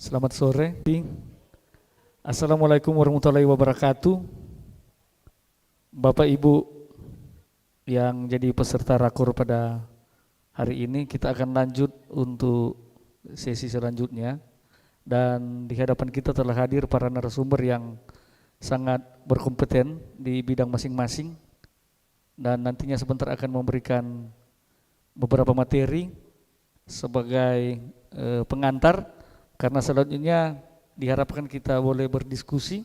Selamat sore. Assalamualaikum warahmatullahi wabarakatuh. Bapak Ibu yang jadi peserta rakur pada hari ini, kita akan lanjut untuk sesi selanjutnya. Dan di hadapan kita telah hadir para narasumber yang sangat berkompeten di bidang masing-masing. Dan nantinya sebentar akan memberikan beberapa materi sebagai pengantar. Karena selanjutnya diharapkan kita boleh berdiskusi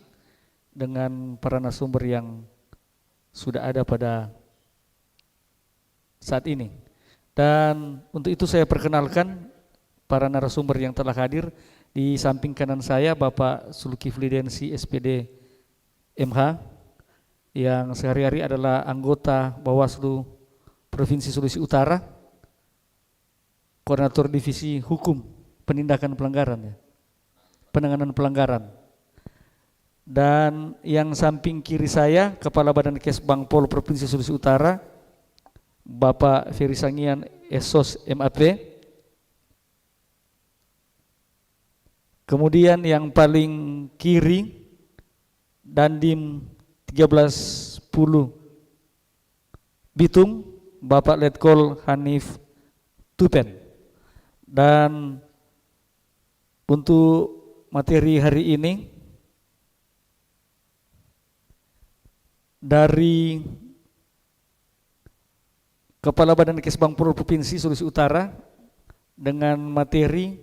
dengan para narasumber yang sudah ada pada saat ini. Dan untuk itu saya perkenalkan para narasumber yang telah hadir. Di samping kanan saya Bapak Zulkifli Densi SPD MH yang sehari-hari adalah anggota Bawaslu Provinsi Sulawesi Utara, Koordinator Divisi Hukum Penindakan Pelanggaran, Penanganan Pelanggaran. Dan yang samping kiri saya Kepala Badan Kesbang Pol Provinsi Sulawesi Utara, Bapak Ferry Sangian Esos MAP. Kemudian yang paling kiri Dandim 1310 Bitung, Bapak Letkol Hanif Tupen. Dan untuk materi hari ini dari Kepala Badan Kesbang Pol Provinsi Sulawesi Utara dengan materi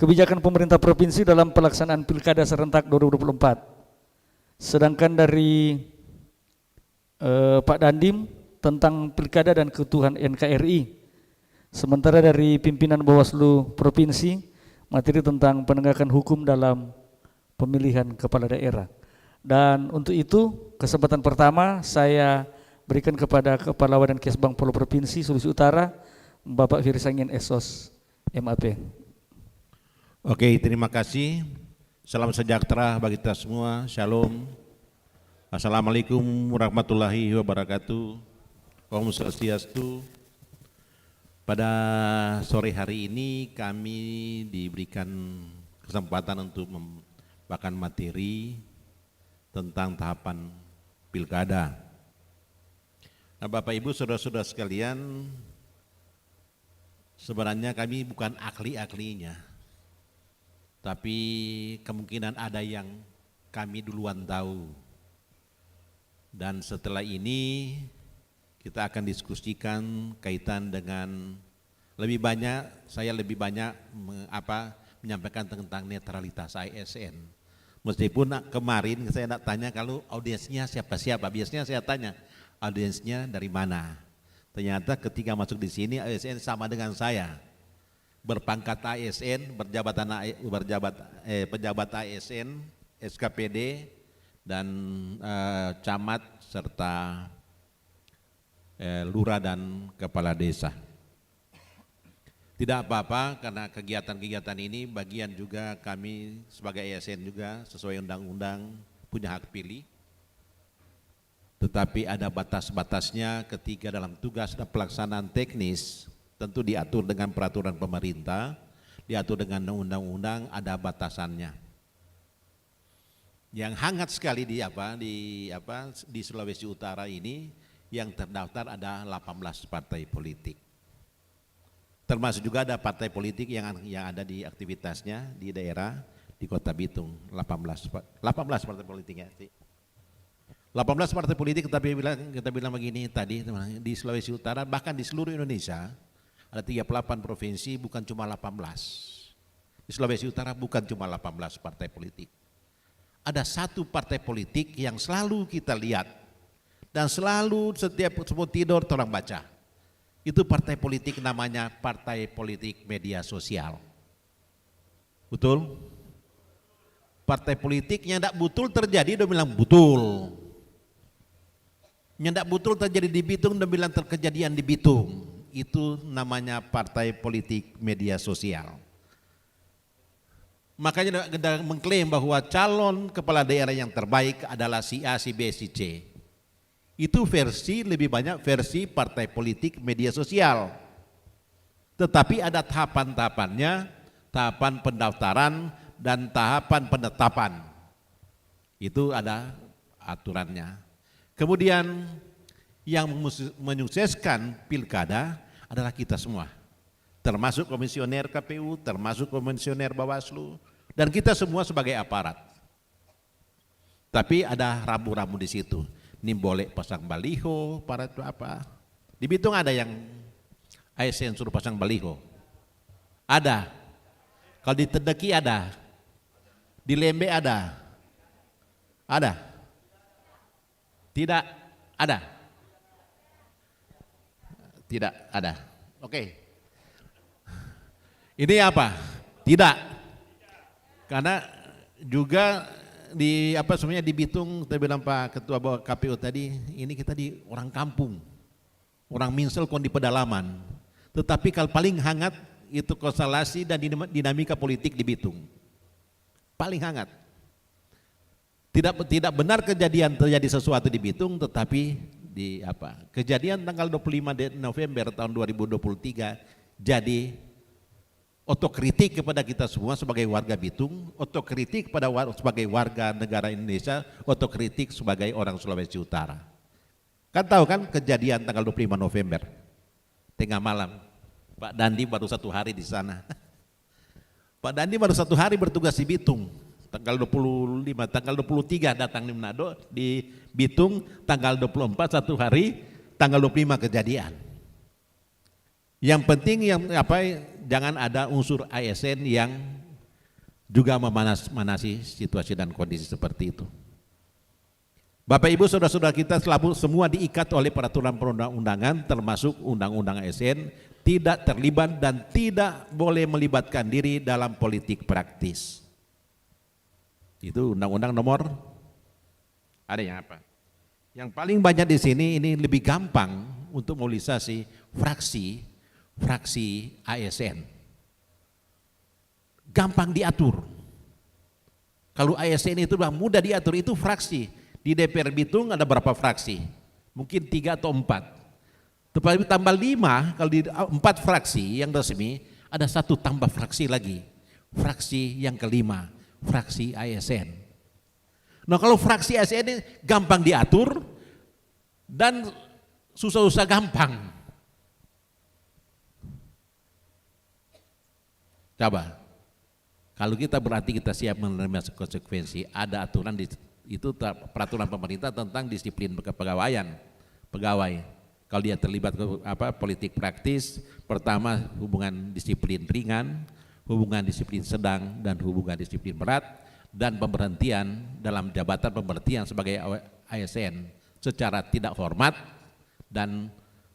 kebijakan pemerintah provinsi dalam pelaksanaan Pilkada serentak 2024. Sedangkan dari Pak Dandim tentang Pilkada dan Keutuhan NKRI. Sementara dari pimpinan Bawaslu Provinsi materi tentang penegakan hukum dalam pemilihan kepala daerah. Dan untuk itu kesempatan pertama saya berikan kepada Kepala Badan Kesbang Pol Provinsi Sulawesi Utara, Bapak Ferry Sangian Esos MAP. Oke, terima kasih. Salam sejahtera bagi kita semua. Shalom. Assalamualaikum warahmatullahi wabarakatuh. Om Swastiastu. Pada sore hari ini kami diberikan kesempatan untuk membawakan materi tentang tahapan pilkada. Nah, Bapak Ibu saudara-saudara sekalian, sebenarnya kami bukan ahli-ahlinya, tapi kemungkinan ada yang kami duluan tahu. Dan setelah ini kita akan diskusikan kaitan dengan saya lebih banyak menyampaikan tentang netralitas ASN. Meskipun kemarin saya nak tanya kalau audiensnya siapa-siapa, biasanya saya tanya audiensnya dari mana. Ternyata ketika masuk di sini ASN sama dengan saya, berpangkat ASN, pejabat ASN, SKPD dan camat serta lurah dan kepala desa. Tidak apa-apa karena kegiatan-kegiatan ini bagian juga kami sebagai ASN juga sesuai undang-undang punya hak pilih. Tetapi ada batas-batasnya ketika dalam tugas dan pelaksanaan teknis tentu diatur dengan peraturan pemerintah, diatur dengan undang-undang, ada batasannya. Yang hangat sekali di Sulawesi Utara ini yang terdaftar ada 18 partai politik. Termasuk juga ada partai politik yang ada di aktivitasnya di daerah di Kota Bitung, 18 partai politiknya. 18 partai politik, tapi kita bilang begini tadi di Sulawesi Utara, bahkan di seluruh Indonesia ada 38 provinsi, bukan cuma 18. Di Sulawesi Utara bukan cuma 18 partai politik. Ada satu partai politik yang selalu kita lihat dan selalu setiap sebelum tidur orang baca. Itu partai politik namanya Partai Politik Media Sosial. Betul? Partai politik yang tidak betul terjadi, dia bilang betul. Yang tidak betul terjadi di Bitung, dia bilang terkejadian di Bitung. Itu namanya Partai Politik Media Sosial. Makanya mengklaim bahwa calon kepala daerah yang terbaik adalah si A, si B, si C. Itu lebih banyak versi partai politik media sosial. Tetapi ada tahapan-tahapannya, tahapan pendaftaran dan tahapan penetapan. Itu ada aturannya. Kemudian yang menyukseskan pilkada adalah kita semua. Termasuk komisioner KPU, termasuk komisioner Bawaslu, dan kita semua sebagai aparat. Tapi ada rambu-rambu di situ. Ini boleh pasang baliho, para itu apa. Di Bitung ada yang ASN suruh pasang baliho. Ada. Kalau di Tedeki ada. Di Lembe ada. Ada. Tidak ada. Tidak ada. Oke. Ini apa? Tidak. Karena juga di apa sebenarnya di Bitung, saya bilang Pak Ketua KPU tadi, ini kita di orang kampung, orang Minsel kon di pedalaman. Tetapi kalau paling hangat itu konstelasi dan dinamika politik di Bitung, paling hangat. Tidak benar kejadian terjadi sesuatu di Bitung, tetapi di apa? Kejadian tanggal 25 November tahun 2023 jadi otokritik kepada kita semua sebagai warga Bitung, otokritik kepada sebagai warga negara Indonesia, otokritik sebagai orang Sulawesi Utara. Kan tahu kan kejadian tanggal 25 November, tengah malam, Pak Dandi baru 1 hari di sana. Pak Dandi baru 1 hari bertugas di Bitung, tanggal 25, tanggal 23 datang di Manado, di Bitung, tanggal 24 1 hari, tanggal 25 kejadian. Yang penting yang apa? Jangan ada unsur ASN yang juga memanasi situasi dan kondisi seperti itu. Bapak Ibu saudara-saudara kita semua diikat oleh peraturan perundang-undangan termasuk undang-undang ASN, tidak terlibat dan tidak boleh melibatkan diri dalam politik praktis. Itu undang-undang nomor ada yang apa? Yang paling banyak di sini ini lebih gampang untuk mobilisasi fraksi ASN. Gampang diatur. Kalau ASN itu mudah diatur, itu fraksi. Di DPR Bitung ada berapa fraksi? Mungkin 3 atau 4. Tetapi tambah 5, kalau di 4 fraksi yang resmi, ada 1 tambah fraksi lagi. Fraksi yang kelima, fraksi ASN. Nah kalau fraksi ASN ini gampang diatur dan susah-susah gampang. Coba, kalau kita berarti kita siap menerima konsekuensi, ada aturan itu peraturan pemerintah tentang disiplin kepegawaian pegawai. Kalau dia terlibat politik praktis, pertama hubungan disiplin ringan, hubungan disiplin sedang dan hubungan disiplin berat, dan pemberhentian dalam jabatan pemberhentian sebagai ASN secara tidak hormat dan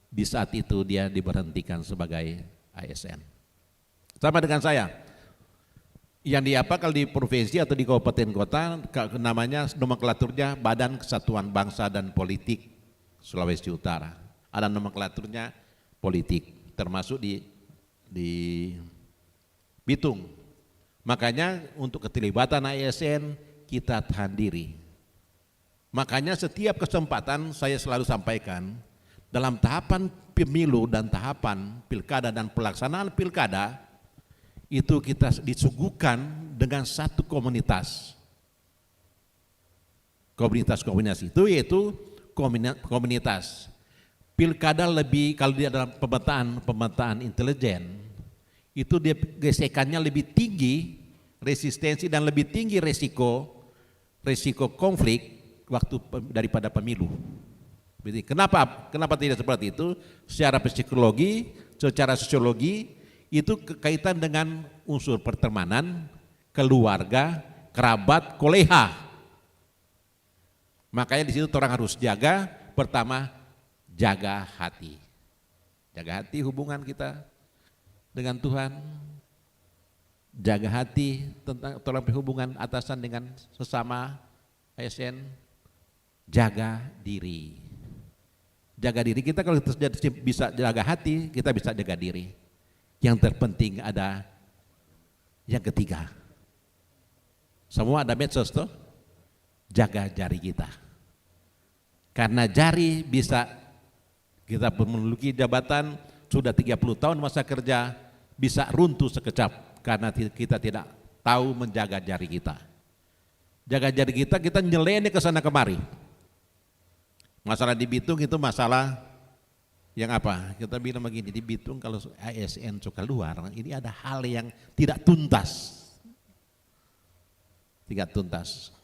di saat itu dia diberhentikan sebagai ASN. Sama dengan saya, yang kalau di provinsi atau di kabupaten kota namanya nomenklaturnya Badan Kesatuan Bangsa dan Politik Sulawesi Utara. Ada nomenklaturnya politik, termasuk di Bitung. Makanya untuk keterlibatan ASN kita tahan diri. Makanya setiap kesempatan saya selalu sampaikan dalam tahapan pemilu dan tahapan pilkada dan pelaksanaan pilkada itu kita disuguhkan dengan satu komunitas. Komunitas itu yaitu komunitas pilkada lebih, kalau dia dalam pemetaan intelijen, itu dia gesekannya lebih tinggi resistensi dan lebih tinggi resiko konflik waktu daripada pemilu. Kenapa tidak seperti itu? Secara psikologi, secara sosiologi itu kaitan dengan unsur pertemanan, keluarga, kerabat, koleha. Makanya di situ orang harus jaga, pertama jaga hati. Jaga hati hubungan kita dengan Tuhan. Jaga hati tentang hubungan atasan dengan sesama ASN. Jaga diri. Jaga diri kita, kalau kita bisa jaga hati, kita bisa jaga diri. Yang terpenting ada yang ketiga. Semua ada medsos tuh. Jaga jari kita. Karena jari bisa kita memiliki jabatan sudah 30 tahun masa kerja bisa runtuh sekejap karena kita tidak tahu menjaga jari kita. Jaga jari kita nyeleneh ke sana kemari. Masalah di Bitung itu masalah yang apa? Kita bilang begini, di Bitung kalau ASN suka keluar, ini ada hal yang tidak tuntas. Tidak tuntas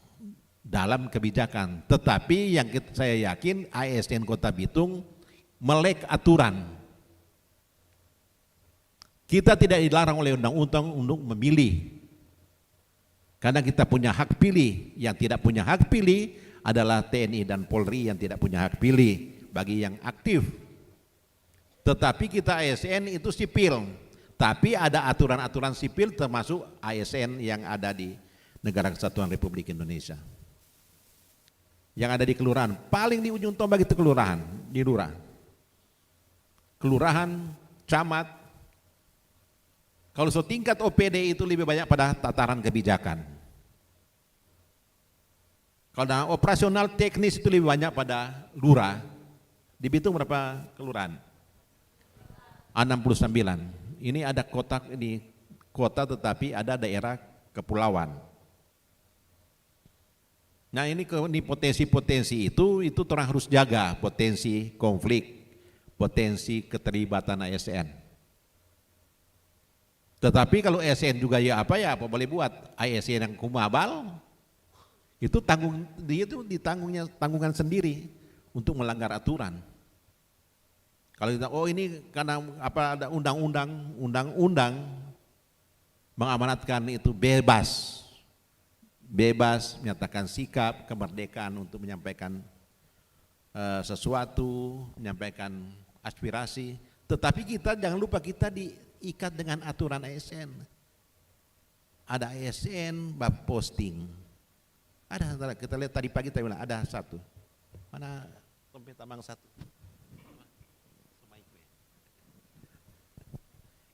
dalam kebijakan, tetapi yang saya yakin ASN Kota Bitung melek aturan. Kita tidak dilarang oleh undang-undang untuk memilih, karena kita punya hak pilih. Yang tidak punya hak pilih adalah TNI dan Polri yang tidak punya hak pilih bagi yang aktif. Tetapi kita ASN itu sipil, tapi ada aturan-aturan sipil termasuk ASN yang ada di Negara Kesatuan Republik Indonesia. Yang ada di kelurahan, paling di ujung tombak itu kelurahan, di lurah. Kelurahan, camat. Kalau setingkat OPD itu lebih banyak pada tataran kebijakan. Kalau operasional teknis itu lebih banyak pada lurah. Di Bitung berapa kelurahan? 69. Ini ada kota, ini kota tetapi ada daerah kepulauan. Nah ini potensi-potensi itu orang harus jaga, potensi konflik, potensi keterlibatan ASN. Tetapi kalau ASN juga ya apa boleh buat, ASN yang kumabal itu dia itu tanggungan sendiri untuk melanggar aturan. Kalau kita ini karena apa ada undang-undang mengamanatkan itu bebas menyatakan sikap, kemerdekaan untuk menyampaikan sesuatu, menyampaikan aspirasi. Tetapi kita jangan lupa kita diikat dengan aturan ASN. Ada ASN bab posting. Ada, kita lihat tadi pagi bilang ada satu. Mana dompet tambang satu?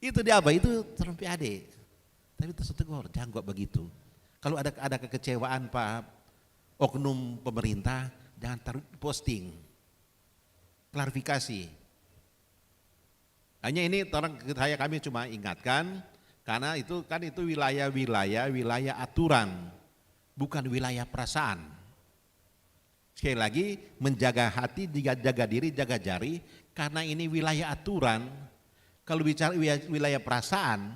Itu dia apa? Itu terumpi adik. Tapi tersegor, jangan kok begitu. Kalau ada kekecewaan Pak oknum pemerintah, jangan taruh posting. Klarifikasi. Hanya ini kami cuma ingatkan karena itu kan itu wilayah aturan, bukan wilayah perasaan. Sekali lagi menjaga hati, jaga diri, jaga jari karena ini wilayah aturan. Kalau bicara wilayah perasaan,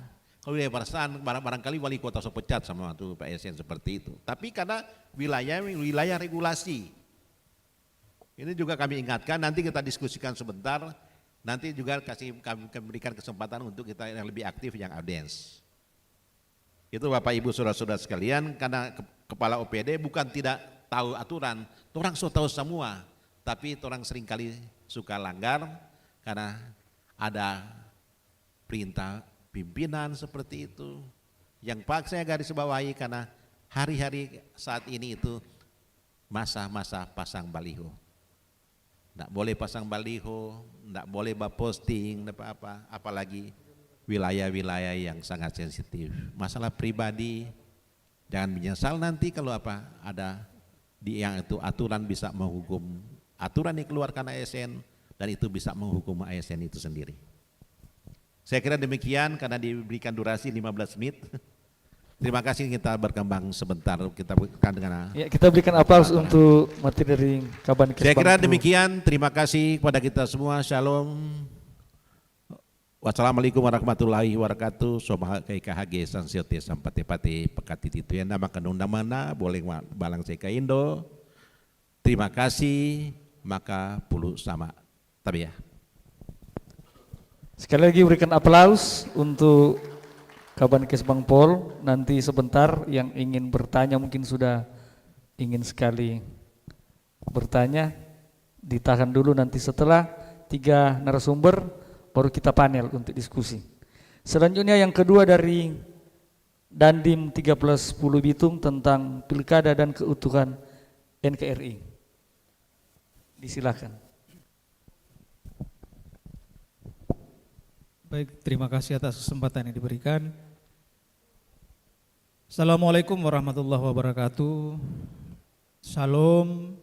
barangkali wali kota sepecat sama waktu Pak ASN seperti itu. Tapi karena wilayah regulasi. Ini juga kami ingatkan, nanti kita diskusikan sebentar, nanti juga kami berikan kesempatan untuk kita yang lebih aktif yang audiens. Itu Bapak Ibu Saudara-saudara sekalian, karena kepala OPD bukan tidak tahu aturan, orang so tahu semua, tapi orang seringkali suka langgar karena ada perintah pimpinan seperti itu. Yang saya garis bawahi karena hari-hari saat ini itu masa-masa pasang baliho. Tidak boleh pasang baliho, tidak boleh posting, apa-apa, apalagi wilayah-wilayah yang sangat sensitif. Masalah pribadi, jangan menyesal nanti kalau ada di yang itu aturan bisa menghukum, aturan yang dikeluarkan ASN dan itu bisa menghukum ASN itu sendiri. Saya kira demikian karena diberikan durasi 15 menit. Terima kasih, kita berkembang sebentar, kita berikan dengan kita berikan aplaus untuk materi dari Kabankes. Saya kira demikian, terima kasih kepada kita semua, shalom. Wassalamualaikum warahmatullahi wabarakatuh. Sobat KKHG Sansiote Sampate-pate Pekati Titu yang nama undang mana boleh balang seka Indo. Terima kasih, maka puluh sama. Tapi ya. Sekali lagi berikan aplaus untuk Kabankes Bangpol. Nanti sebentar yang ingin bertanya mungkin sudah ingin sekali bertanya, ditahan dulu, nanti setelah 3 narasumber baru kita panel untuk diskusi. Selanjutnya yang kedua dari Dandim 1310 Bitung tentang pilkada dan keutuhan NKRI. Disilakan. Baik, terima kasih atas kesempatan yang diberikan. Assalamualaikum warahmatullahi wabarakatuh. Shalom.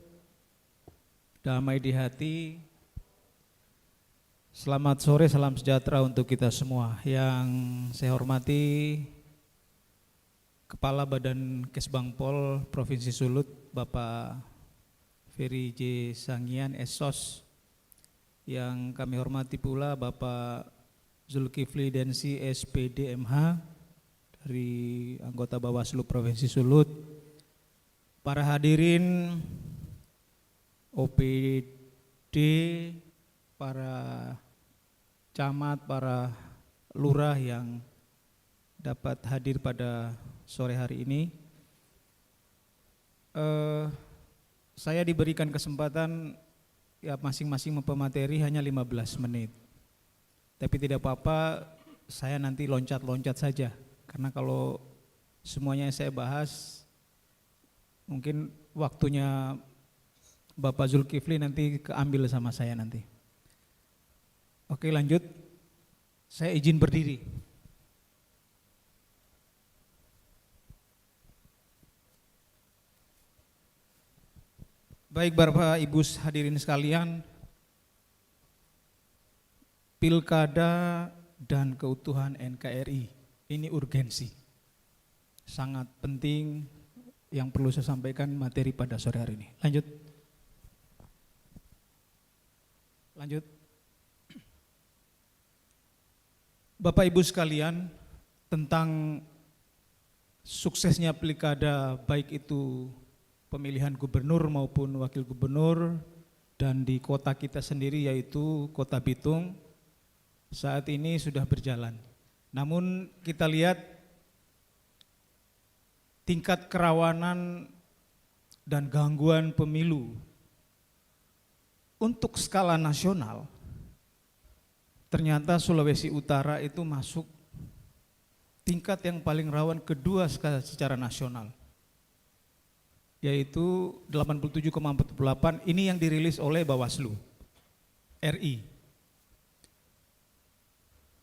damai di hati. Selamat sore, salam sejahtera untuk kita semua. Yang saya hormati Kepala Badan Kesbangpol Provinsi Sulut, Bapak Ferry J. Sangian, SOS. Yang kami hormati pula Bapak Zulkifli Densi, SPD MH, dari anggota Bawaslu Provinsi Sulut. Para hadirin OPD, para camat, para lurah yang dapat hadir pada sore hari ini. Saya diberikan kesempatan ya masing-masing mempemateri hanya 15 menit. Tapi tidak apa-apa, saya nanti loncat-loncat saja. Karena kalau semuanya saya bahas, mungkin waktunya Bapak Zulkifli nanti keambil sama saya nanti. Oke, lanjut. Saya izin berdiri. Baik Bapak Ibu hadirin sekalian, pilkada dan keutuhan NKRI ini urgensi, sangat penting yang perlu saya sampaikan materi pada sore hari ini. Lanjut. Bapak Ibu sekalian, tentang suksesnya pilkada baik itu pemilihan gubernur maupun wakil gubernur dan di kota kita sendiri yaitu Kota Bitung saat ini sudah berjalan. Namun kita lihat tingkat kerawanan dan gangguan pemilu untuk skala nasional, ternyata Sulawesi Utara itu masuk tingkat yang paling rawan kedua secara nasional, yaitu 87,48. Ini yang dirilis oleh Bawaslu RI.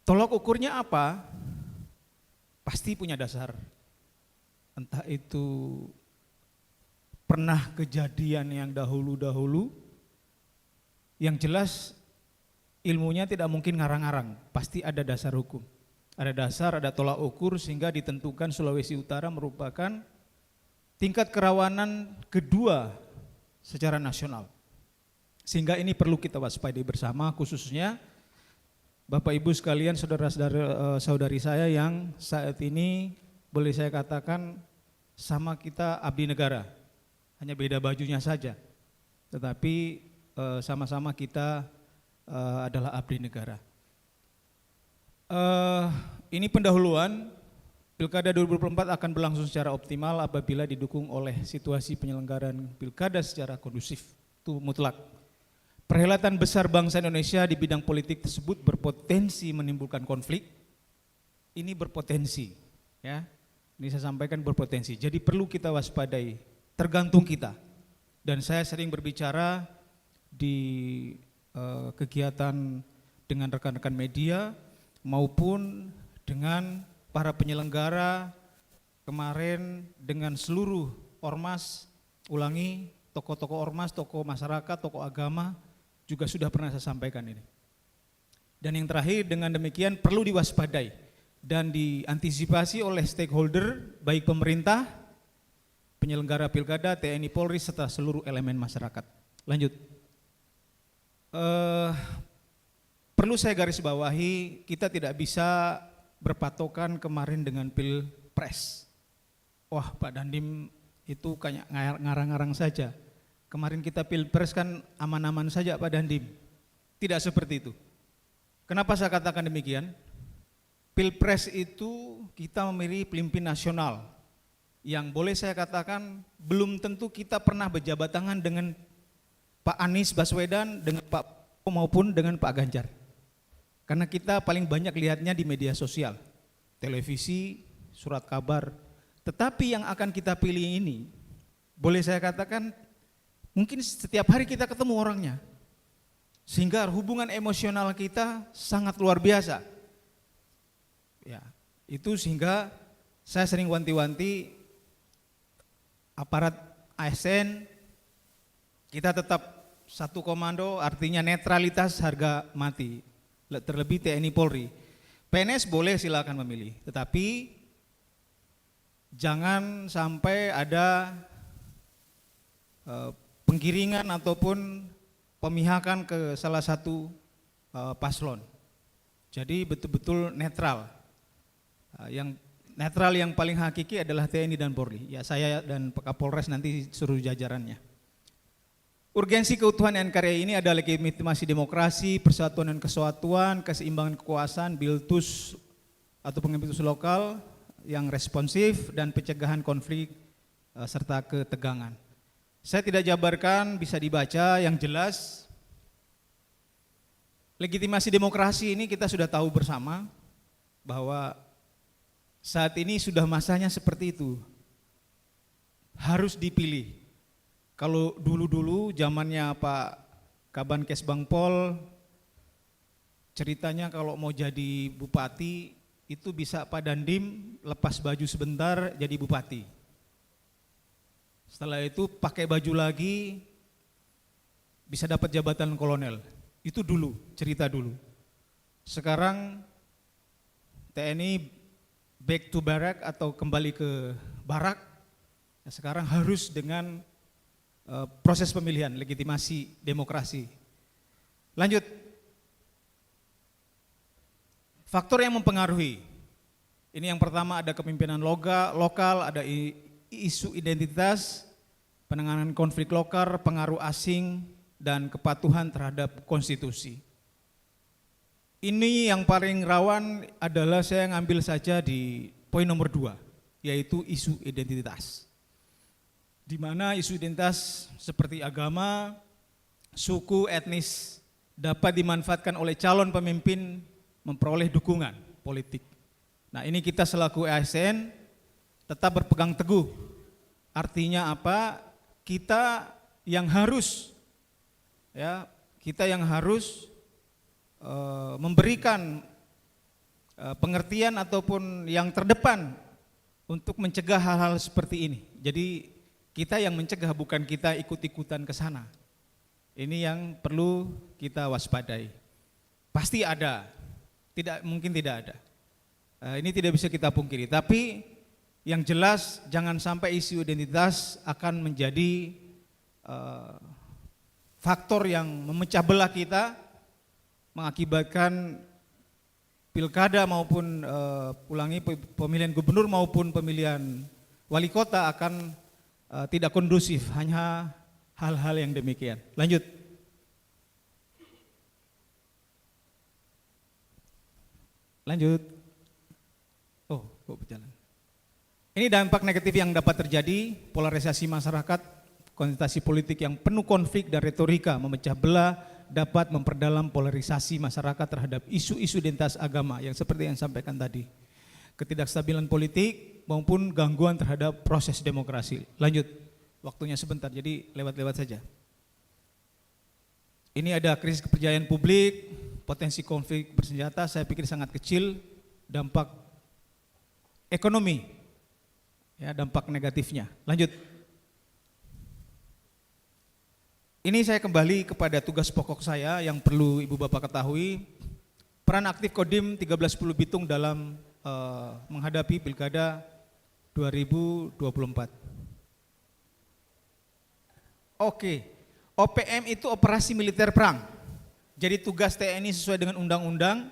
Tolok ukurnya apa? Pasti punya dasar. Entah itu pernah kejadian yang dahulu-dahulu, yang jelas ilmunya tidak mungkin ngarang-ngarang, pasti ada dasar hukum. Ada dasar, ada tolak ukur sehingga ditentukan Sulawesi Utara merupakan tingkat kerawanan kedua secara nasional. Sehingga ini perlu kita waspadai bersama, khususnya Bapak Ibu sekalian, saudara-saudari saya yang saat ini boleh saya katakan sama kita abdi negara, hanya beda bajunya saja, tetapi sama-sama kita adalah abdi negara. Ini pendahuluan. Pilkada 2024 akan berlangsung secara optimal apabila didukung oleh situasi penyelenggaraan pilkada secara kondusif, itu mutlak. Perhelatan besar bangsa Indonesia di bidang politik tersebut berpotensi menimbulkan konflik. Ini berpotensi, ya. Ini saya sampaikan berpotensi. Jadi perlu kita waspadai, tergantung kita. Dan saya sering berbicara di kegiatan dengan rekan-rekan media maupun dengan para penyelenggara kemarin dengan seluruh ormas, ulangi, tokoh-tokoh ormas, tokoh masyarakat, tokoh agama juga sudah pernah saya sampaikan ini. Dan yang terakhir, dengan demikian perlu diwaspadai dan diantisipasi oleh stakeholder baik pemerintah, penyelenggara pilkada, TNI Polri serta seluruh elemen masyarakat. Lanjut. Perlu saya garis bawahi, kita tidak bisa berpatokan kemarin dengan Pilpres. Wah, Pak Dandim itu kayak ngarang-ngarang saja. Kemarin kita Pilpres kan aman-aman saja Pak Dandim. Tidak seperti itu. Kenapa saya katakan demikian? Pilpres itu kita memilih pemimpin nasional yang boleh saya katakan belum tentu kita pernah berjabat tangan dengan Pak Anies Baswedan, dengan Pak maupun dengan Pak Ganjar. Karena kita paling banyak lihatnya di media sosial, televisi, surat kabar. Tetapi yang akan kita pilih ini, boleh saya katakan, mungkin setiap hari kita ketemu orangnya. Sehingga hubungan emosional kita sangat luar biasa. Ya, itu sehingga saya sering wanti-wanti aparat ASN, kita tetap satu komando artinya netralitas harga mati, terlebih TNI Polri. PNS boleh silakan memilih, tetapi jangan sampai ada penggiringan ataupun pemihakan ke salah satu paslon. Jadi betul-betul netral. Yang netral yang paling hakiki adalah TNI dan Polri. Ya, saya dan Pak Kapolres nanti suruh jajarannya. Urgensi keutuhan NKRI ini adalah legitimasi demokrasi, persatuan dan kesatuan, keseimbangan kekuasaan, biltus atau pengimpitus lokal yang responsif dan pencegahan konflik serta ketegangan. Saya tidak jabarkan, bisa dibaca yang jelas. Legitimasi demokrasi ini kita sudah tahu bersama bahwa saat ini sudah masanya seperti itu. Harus dipilih. Kalau dulu-dulu zamannya Pak Kabankes Bangpol, ceritanya kalau mau jadi bupati itu bisa Pak Dandim lepas baju sebentar jadi bupati. Setelah itu pakai baju lagi bisa dapat jabatan kolonel. Itu dulu, cerita dulu. Sekarang TNI back to barak atau kembali ke barak, sekarang harus dengan proses pemilihan, legitimasi demokrasi. Lanjut, faktor yang mempengaruhi. Ini yang pertama ada kepemimpinan lokal, ada isu identitas, penanganan konflik lokal, pengaruh asing, dan kepatuhan terhadap konstitusi. Ini yang paling rawan adalah saya ngambil saja di poin nomor 2, yaitu isu identitas. Di mana isu identitas seperti agama, suku, etnis dapat dimanfaatkan oleh calon pemimpin memperoleh dukungan politik. Nah, ini kita selaku ASN tetap berpegang teguh. Artinya apa? Kita yang harus memberikan pengertian ataupun yang terdepan untuk mencegah hal-hal seperti ini. Jadi kita yang mencegah, bukan kita ikut-ikutan ke sana. Ini yang perlu kita waspadai. Pasti ada, mungkin tidak ada. Ini tidak bisa kita pungkiri. Tapi yang jelas jangan sampai isu identitas akan menjadi faktor yang memecah belah kita, mengakibatkan pilkada maupun pemilihan gubernur maupun pemilihan wali kota akan tidak kondusif, hanya hal-hal yang demikian. Lanjut. Oh, kok berjalan. Ini dampak negatif yang dapat terjadi, polarisasi masyarakat, konsentrasi politik yang penuh konflik dan retorika memecah belah, dapat memperdalam polarisasi masyarakat terhadap isu-isu identitas agama yang seperti yang sampaikan tadi. Ketidakstabilan politik maupun gangguan terhadap proses demokrasi. Lanjut, waktunya sebentar, jadi lewat-lewat saja. Ini ada krisis kepercayaan publik, potensi konflik bersenjata, saya pikir sangat kecil. Dampak ekonomi, ya, dampak negatifnya. Lanjut. Ini saya kembali kepada tugas pokok saya yang perlu Ibu Bapak ketahui. Peran aktif Kodim 1310 Bitung dalam menghadapi Pilkada 2024. Oke, OPM itu operasi militer perang. Jadi tugas TNI sesuai dengan Undang-Undang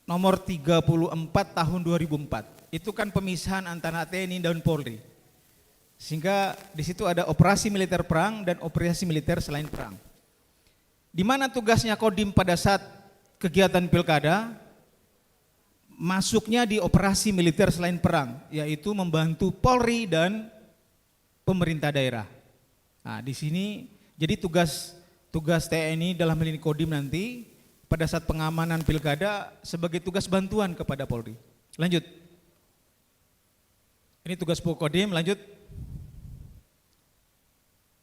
nomor 34 tahun 2004. Itu kan pemisahan antara TNI dan Polri. Sehingga di situ ada operasi militer perang dan operasi militer selain perang. Di mana tugasnya Kodim pada saat kegiatan pilkada, masuknya di operasi militer selain perang, yaitu membantu Polri dan pemerintah daerah. Nah, di sini jadi tugas TNI dalam hal ini Kodim nanti pada saat pengamanan pilkada sebagai tugas bantuan kepada Polri. Lanjut. Ini tugas pokok Kodim, lanjut.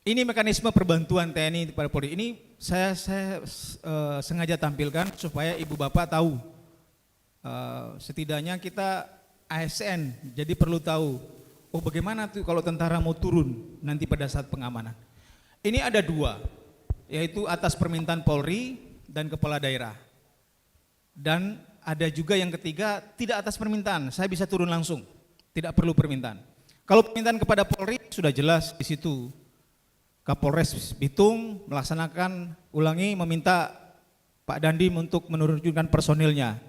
Ini mekanisme perbantuan TNI kepada Polri. Ini saya sengaja tampilkan supaya Ibu Bapak tahu. Setidaknya kita ASN, jadi perlu tahu, oh bagaimana tuh kalau tentara mau turun nanti pada saat pengamanan. Ini ada dua, yaitu atas permintaan Polri dan kepala daerah. Dan ada juga yang ketiga, tidak atas permintaan, saya bisa turun langsung, tidak perlu permintaan. Kalau permintaan kepada Polri sudah jelas di situ. Kapolres Bitung melaksanakan meminta Pak Dandim untuk menurunkan personilnya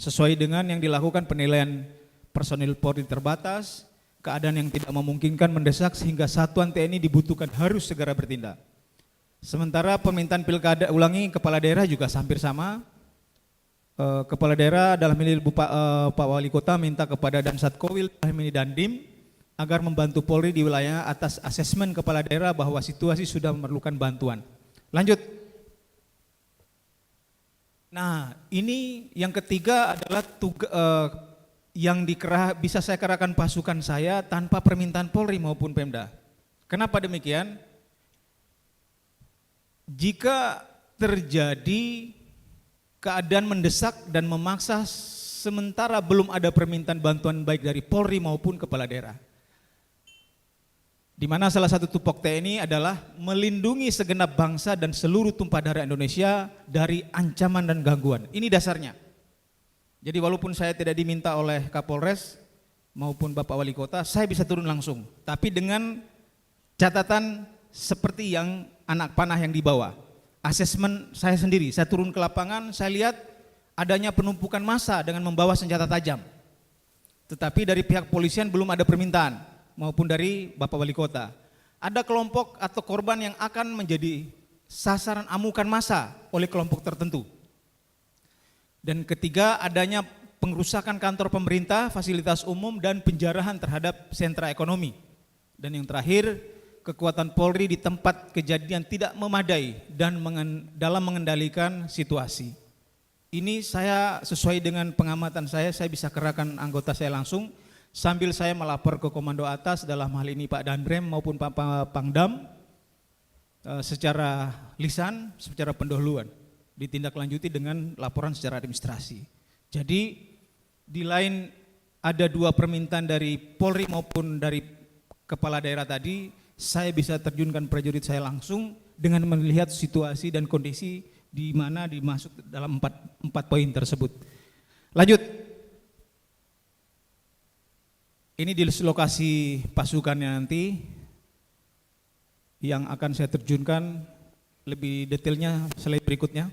sesuai dengan yang dilakukan penilaian personil Polri terbatas, keadaan yang tidak memungkinkan mendesak sehingga satuan TNI dibutuhkan harus segera bertindak. Sementara permintaan pilkada kepala daerah juga hampir sama. Kepala daerah dalam ini Pak Wali Kota minta kepada Damsatkowil Dandim agar membantu Polri di wilayah atas asesmen kepala daerah bahwa situasi sudah memerlukan bantuan. Lanjut. Nah, ini yang ketiga adalah yang bisa saya kerahkan pasukan saya tanpa permintaan Polri maupun Pemda. Kenapa demikian? Jika terjadi keadaan mendesak dan memaksa sementara belum ada permintaan bantuan baik dari Polri maupun kepala daerah. Di mana salah satu tupok TNI adalah melindungi segenap bangsa dan seluruh tumpah darah Indonesia dari ancaman dan gangguan. Ini dasarnya. Jadi walaupun saya tidak diminta oleh Kapolres maupun Bapak Wali Kota, saya bisa turun langsung. Tapi dengan catatan seperti yang anak panah yang dibawa. Asesmen saya sendiri, saya turun ke lapangan, saya lihat adanya penumpukan massa dengan membawa senjata tajam. Tetapi dari pihak polisian belum ada permintaan maupun dari Bapak Wali Kota. Ada kelompok atau korban yang akan menjadi sasaran amukan massa oleh kelompok tertentu. Dan ketiga, adanya pengerusakan kantor pemerintah, fasilitas umum dan penjarahan terhadap sentra ekonomi. Dan yang terakhir, kekuatan Polri di tempat kejadian tidak memadai dan dalam mengendalikan situasi. Ini saya sesuai dengan pengamatan saya bisa kerahkan anggota saya langsung sambil saya melapor ke komando atas dalam hal ini Pak Danrem maupun Pak Pangdam secara lisan, secara pendahuluan, ditindaklanjuti dengan laporan secara administrasi. Jadi di lain ada dua permintaan dari Polri maupun dari kepala daerah tadi, saya bisa terjunkan prajurit saya langsung dengan melihat situasi dan kondisi di mana dimasuk dalam empat poin tersebut. Lanjut. Ini di lokasi pasukannya nanti yang akan saya terjunkan lebih detailnya slide berikutnya.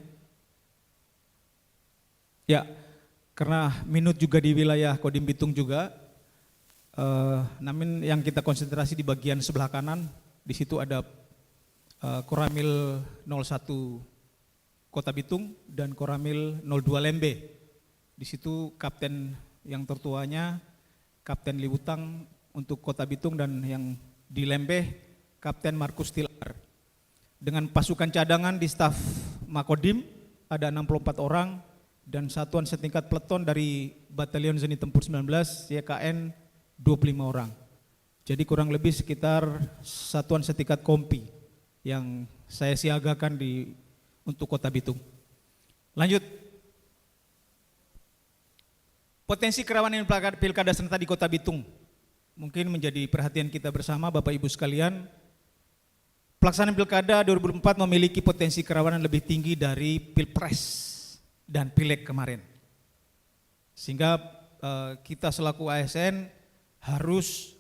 Ya, karena minut juga di wilayah Kodim Bitung juga, namun yang kita konsentrasi di bagian sebelah kanan, di situ ada Koramil 01 Kota Bitung dan Koramil 02 Lembe. Di situ kapten yang tertuanya Kapten Liwutang untuk Kota Bitung dan yang di Lembeh Kapten Markus Tilar. Dengan pasukan cadangan di staf Makodim ada 64 orang dan satuan setingkat peleton dari Batalion Zeni Tempur 19 YKN 25 orang. Jadi kurang lebih sekitar satuan setingkat kompi yang saya siagakan untuk Kota Bitung. Lanjut. Potensi kerawanan pilkada serentak di Kota Bitung mungkin menjadi perhatian kita bersama Bapak Ibu sekalian. Pelaksanaan pilkada 2004 memiliki potensi kerawanan lebih tinggi dari Pilpres dan Pileg kemarin. Sehingga kita selaku ASN harus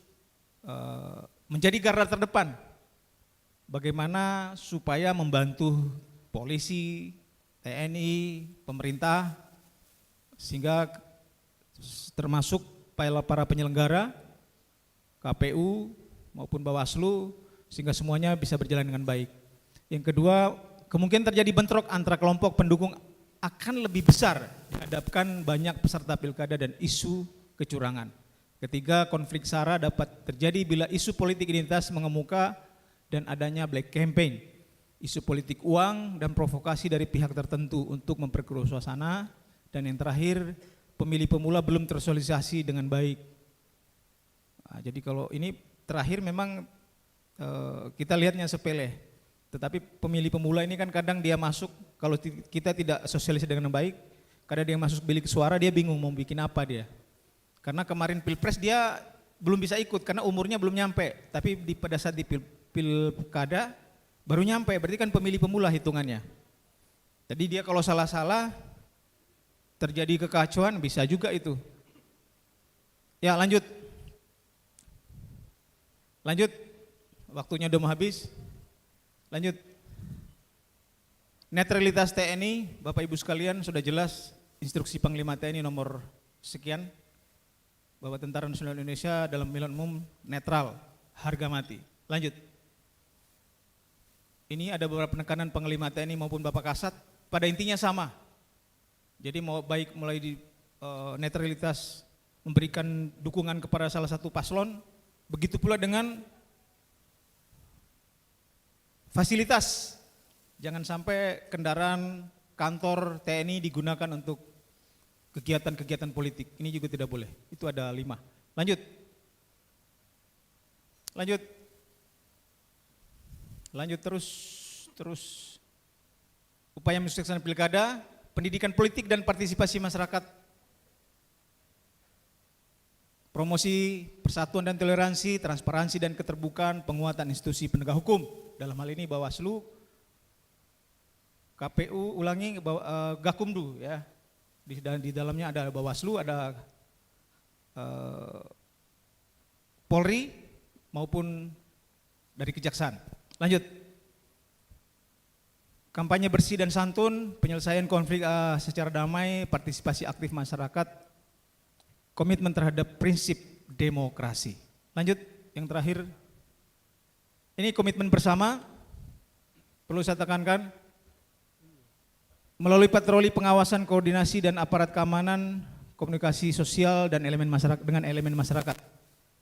menjadi garda terdepan bagaimana supaya membantu polisi, TNI, pemerintah, sehingga termasuk para penyelenggara, KPU maupun Bawaslu, sehingga semuanya bisa berjalan dengan baik. Yang kedua, kemungkinan terjadi bentrok antara kelompok pendukung akan lebih besar dihadapkan banyak peserta pilkada dan isu kecurangan. Ketiga, konflik SARA dapat terjadi bila isu politik identitas mengemuka dan adanya black campaign, isu politik uang dan provokasi dari pihak tertentu untuk memperkeruh suasana. Dan yang terakhir, pemilih pemula belum tersosialisasi dengan baik. Nah, jadi kalau ini terakhir memang kita lihatnya sepele, tetapi pemilih pemula ini kan kadang dia masuk, kalau kita tidak sosialisasi dengan baik, kadang dia masuk bilik suara dia bingung mau bikin apa dia. Karena kemarin Pilpres dia belum bisa ikut karena umurnya belum nyampe, tapi pada saat di pilkada Baru nyampe, berarti kan pemilih pemula hitungannya. Jadi dia kalau salah-salah terjadi kekacauan bisa juga itu. Ya lanjut. Lanjut. Waktunya udah mau habis. Lanjut. Netralitas TNI, Bapak Ibu sekalian sudah jelas instruksi Panglima TNI nomor sekian bahwa Tentara Nasional Indonesia dalam pemilihan umum netral, harga mati. Lanjut. Ini ada beberapa penekanan Panglima TNI maupun Bapak Kasat, pada intinya sama. Jadi mau baik mulai di netralitas memberikan dukungan kepada salah satu paslon, begitu pula dengan fasilitas. Jangan sampai kendaraan kantor TNI digunakan untuk kegiatan-kegiatan politik. Ini juga tidak boleh. Itu ada 5. Lanjut. Lanjut. Lanjut terus. Upaya mensukseskan pilkada, pendidikan politik dan partisipasi masyarakat, promosi persatuan dan toleransi, transparansi dan keterbukaan, penguatan institusi penegak hukum. Dalam hal ini Bawaslu, KPU, Gakumdu ya. Di dalamnya ada Bawaslu, ada Polri maupun dari Kejaksaan. Lanjut. Kampanye bersih dan santun, penyelesaian konflik secara damai, partisipasi aktif masyarakat, komitmen terhadap prinsip demokrasi. Lanjut, yang terakhir. Ini komitmen bersama, perlu saya tekankan, melalui patroli pengawasan, koordinasi dan aparat keamanan, komunikasi sosial dan elemen masyarakat dengan elemen masyarakat.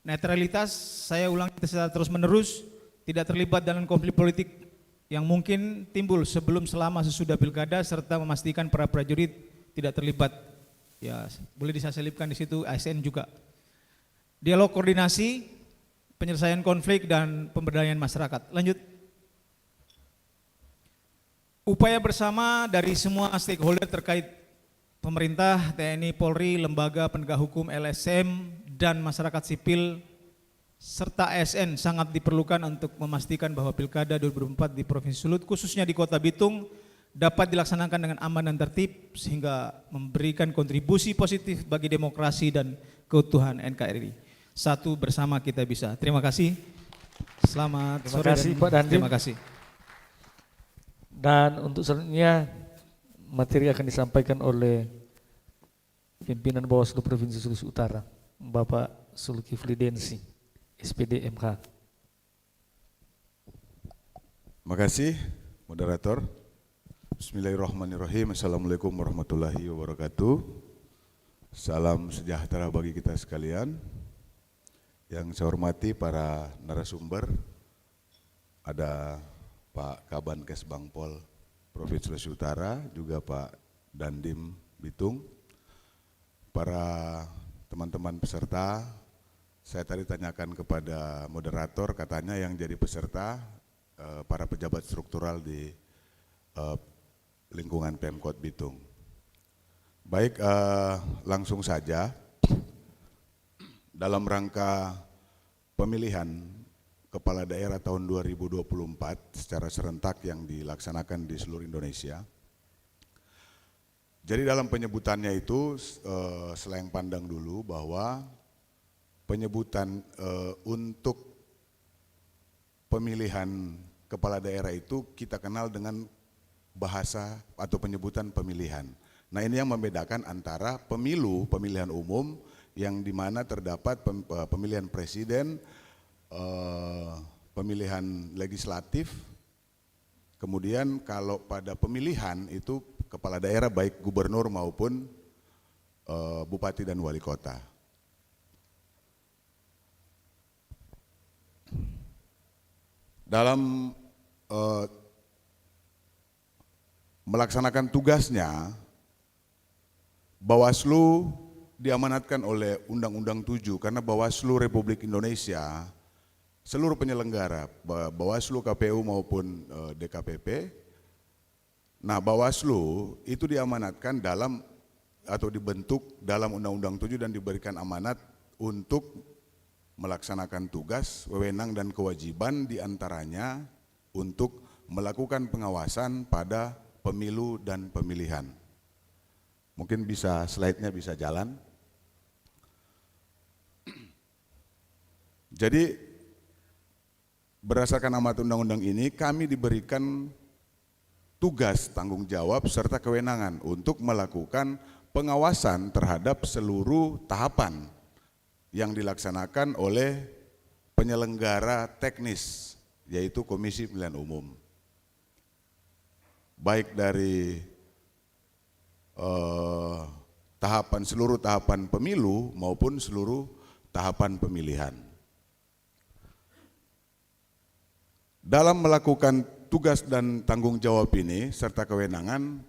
Netralitas, saya ulangi secara terus menerus, tidak terlibat dalam konflik politik yang mungkin timbul sebelum, selama, sesudah pilkada, serta memastikan para prajurit tidak terlibat. Ya, boleh diselipkan di situ ASN juga. Dialog koordinasi, penyelesaian konflik dan pemberdayaan masyarakat. Lanjut. Upaya bersama dari semua stakeholder terkait pemerintah, TNI, Polri, lembaga penegak hukum, LSM, dan masyarakat sipil serta ASN sangat diperlukan untuk memastikan bahwa Pilkada 2024 di Provinsi Sulut, khususnya di Kota Bitung, dapat dilaksanakan dengan aman dan tertib sehingga memberikan kontribusi positif bagi demokrasi dan keutuhan NKRI. Satu bersama kita bisa. Terima kasih. Selamat Terima sore kasih, dan Pak Dandim. terima kasih. Dan untuk selanjutnya materi akan disampaikan oleh pimpinan Bawaslu Provinsi Sulawesi Utara, Bapak Zulkifli Densi, SPD MK. Terima kasih, moderator. Bismillahirrahmanirrahim. Assalamualaikum warahmatullahi wabarakatuh. Salam sejahtera bagi kita sekalian. Yang saya hormati para narasumber, ada Pak Kabankes Bangpol Provinsi Sulawesi Utara, juga Pak Dandim Bitung, para teman-teman peserta. Saya tadi tanyakan kepada moderator, katanya yang jadi peserta para pejabat struktural di lingkungan Pemkot Bitung. Baik, langsung saja. Dalam rangka pemilihan kepala daerah tahun 2024 secara serentak yang dilaksanakan di seluruh Indonesia. Jadi dalam penyebutannya itu selain pandang dulu bahwa penyebutan untuk pemilihan kepala daerah itu kita kenal dengan bahasa atau penyebutan pemilihan. Nah, ini yang membedakan antara pemilu, pemilihan umum yang dimana terdapat pemilihan presiden, pemilihan legislatif, kemudian kalau pada pemilihan itu kepala daerah baik gubernur maupun bupati dan wali kota. Dalam melaksanakan tugasnya, Bawaslu diamanatkan oleh Undang-Undang 7 karena Bawaslu Republik Indonesia, seluruh penyelenggara, Bawaslu, KPU maupun DKPP. Nah, Bawaslu itu diamanatkan dalam atau dibentuk dalam Undang-Undang 7 dan diberikan amanat untuk melaksanakan tugas, wewenang dan kewajiban diantaranya untuk melakukan pengawasan pada pemilu dan pemilihan. Mungkin bisa slide-nya bisa jalan. Jadi berdasarkan amat undang-undang ini kami diberikan tugas, tanggung jawab, serta kewenangan untuk melakukan pengawasan terhadap seluruh tahapan yang dilaksanakan oleh penyelenggara teknis, yaitu Komisi Pemilihan Umum. Baik dari seluruh tahapan pemilu maupun seluruh tahapan pemilihan. Dalam melakukan tugas dan tanggung jawab ini serta kewenangan,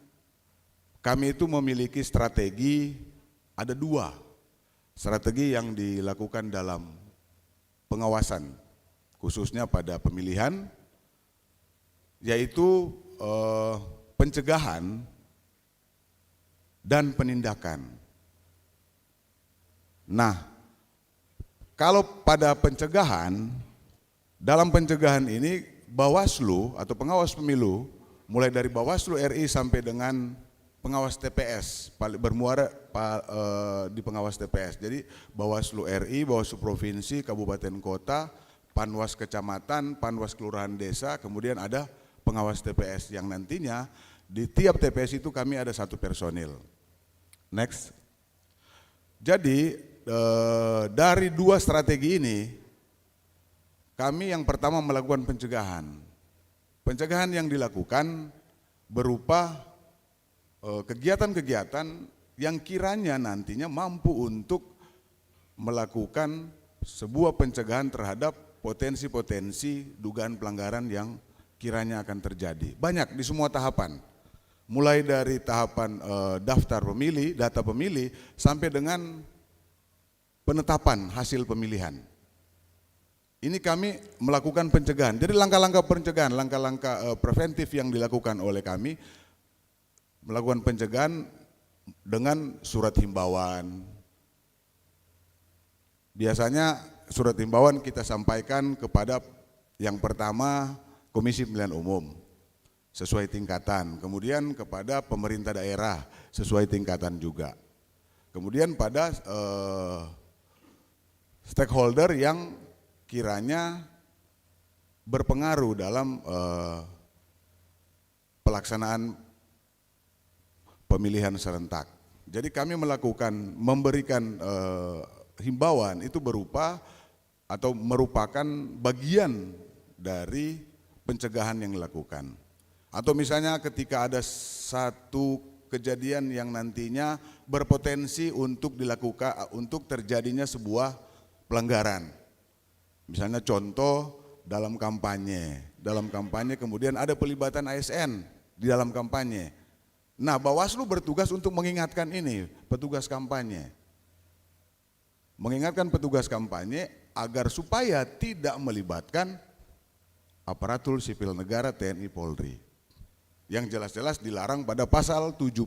kami itu memiliki strategi, ada 2 strategi yang dilakukan dalam pengawasan, khususnya pada pemilihan, yaitu pencegahan dan penindakan. Nah, kalau pada pencegahan, dalam pencegahan ini Bawaslu atau pengawas pemilu, mulai dari Bawaslu RI sampai dengan pengawas TPS, bermuara di pengawas TPS. Jadi Bawaslu RI, Bawaslu Provinsi, Kabupaten Kota, Panwas Kecamatan, Panwas Kelurahan Desa, kemudian ada pengawas TPS yang nantinya di tiap TPS itu kami ada 1 personil. Next. Jadi dari 2 strategi ini, kami yang pertama melakukan pencegahan. Pencegahan yang dilakukan berupa kegiatan-kegiatan yang kiranya nantinya mampu untuk melakukan sebuah pencegahan terhadap potensi-potensi dugaan pelanggaran yang kiranya akan terjadi. Banyak di semua tahapan, mulai dari tahapan daftar pemilih, data pemilih, sampai dengan penetapan hasil pemilihan. Ini kami melakukan pencegahan. Jadi langkah-langkah pencegahan, langkah-langkah preventif yang dilakukan oleh kami, melakukan pencegahan dengan surat himbauan. Biasanya surat himbauan kita sampaikan kepada yang pertama Komisi Pemilihan Umum sesuai tingkatan, kemudian kepada pemerintah daerah sesuai tingkatan juga. Kemudian pada stakeholder yang kiranya berpengaruh dalam pelaksanaan pemilihan serentak. Jadi kami memberikan himbauan itu berupa atau merupakan bagian dari pencegahan yang dilakukan. Atau misalnya ketika ada satu kejadian yang nantinya berpotensi untuk dilakukan, untuk terjadinya sebuah pelanggaran. Misalnya contoh dalam kampanye kemudian ada pelibatan ASN di dalam kampanye. Nah, Bawaslu bertugas untuk mengingatkan ini, petugas kampanye. Mengingatkan petugas kampanye agar supaya tidak melibatkan aparatur sipil negara TNI Polri. Yang jelas-jelas dilarang pada pasal 70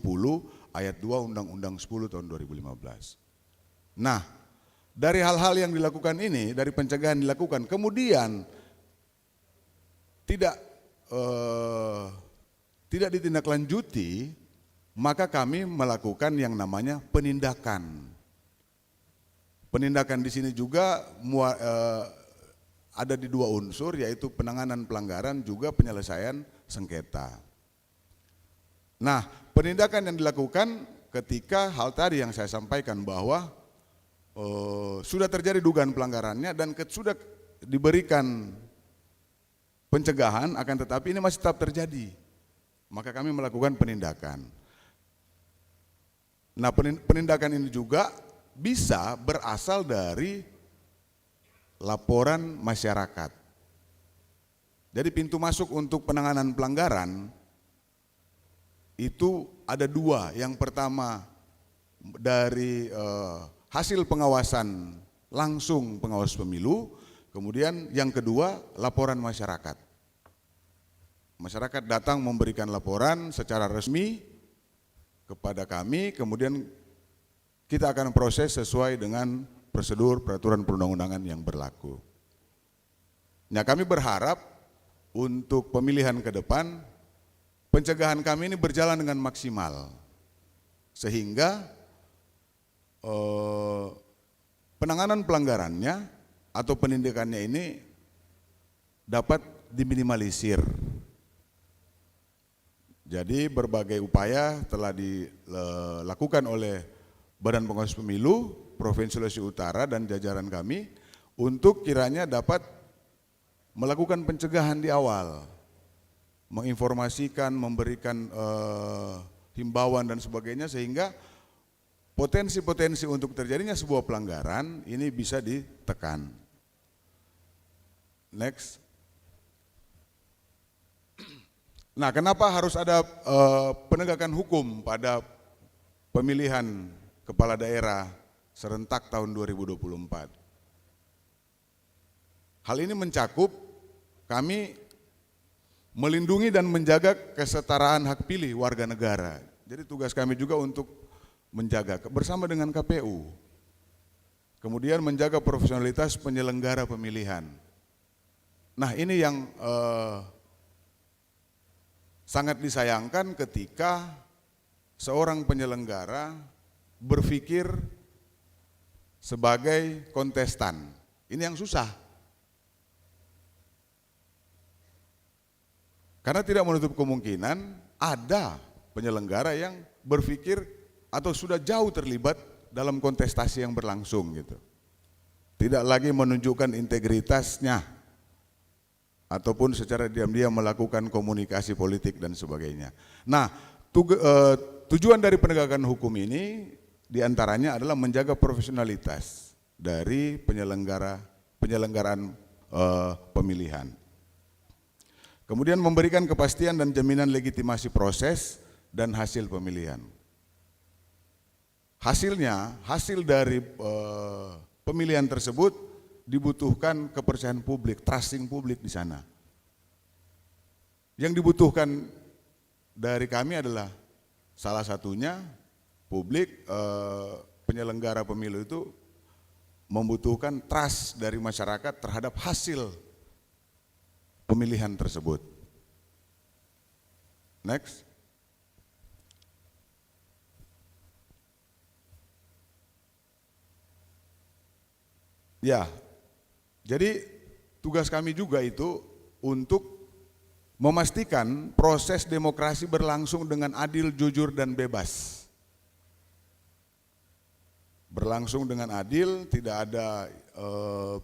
ayat 2 Undang-Undang 10 tahun 2015. Nah, dari hal-hal yang dilakukan ini, dari pencegahan dilakukan, kemudian tidak ditindaklanjuti, maka kami melakukan yang namanya penindakan. Penindakan di sini juga ada di 2 unsur, yaitu penanganan pelanggaran juga penyelesaian sengketa. Nah, penindakan yang dilakukan ketika hal tadi yang saya sampaikan bahwa sudah terjadi dugaan pelanggarannya dan sudah diberikan pencegahan, akan tetapi ini masih tetap terjadi, maka kami melakukan penindakan. Nah, penindakan ini juga bisa berasal dari laporan masyarakat. Jadi pintu masuk untuk penanganan pelanggaran itu ada 2. Yang pertama dari hasil pengawasan langsung pengawas pemilu, kemudian yang kedua laporan masyarakat. Masyarakat datang memberikan laporan secara resmi kepada kami, kemudian kita akan proses sesuai dengan prosedur peraturan perundang-undangan yang berlaku. Nah, kami berharap untuk pemilihan ke depan, pencegahan kami ini berjalan dengan maksimal. Sehingga penanganan pelanggarannya atau penindakannya ini dapat diminimalisir. Jadi berbagai upaya telah dilakukan oleh Badan Pengawas Pemilu Provinsi Sulawesi Utara dan jajaran kami untuk kiranya dapat melakukan pencegahan di awal, menginformasikan, memberikan himbauan dan sebagainya, sehingga potensi-potensi untuk terjadinya sebuah pelanggaran ini bisa ditekan. Next. Nah, kenapa harus ada penegakan hukum pada pemilihan kepala daerah serentak tahun 2024? Hal ini mencakup kami melindungi dan menjaga kesetaraan hak pilih warga negara. Jadi tugas kami juga untuk menjaga bersama dengan KPU. Kemudian menjaga profesionalitas penyelenggara pemilihan. Nah, ini yang sangat disayangkan ketika seorang penyelenggara berpikir sebagai kontestan. Ini yang susah. Karena tidak menutup kemungkinan ada penyelenggara yang berpikir atau sudah jauh terlibat dalam kontestasi yang berlangsung gitu. Tidak lagi menunjukkan integritasnya ataupun secara diam-diam melakukan komunikasi politik dan sebagainya. Nah, tujuan dari penegakan hukum ini diantaranya adalah menjaga profesionalitas dari penyelenggaraan pemilihan. Kemudian memberikan kepastian dan jaminan legitimasi proses dan hasil pemilihan. Hasil dari pemilihan tersebut dibutuhkan kepercayaan publik, trusting publik di sana. Yang dibutuhkan dari kami adalah salah satunya publik, penyelenggara pemilu itu membutuhkan trust dari masyarakat terhadap hasil pemilihan tersebut. Next. Ya, jadi tugas kami juga itu untuk memastikan proses demokrasi berlangsung dengan adil, jujur, dan bebas. Berlangsung dengan adil, tidak ada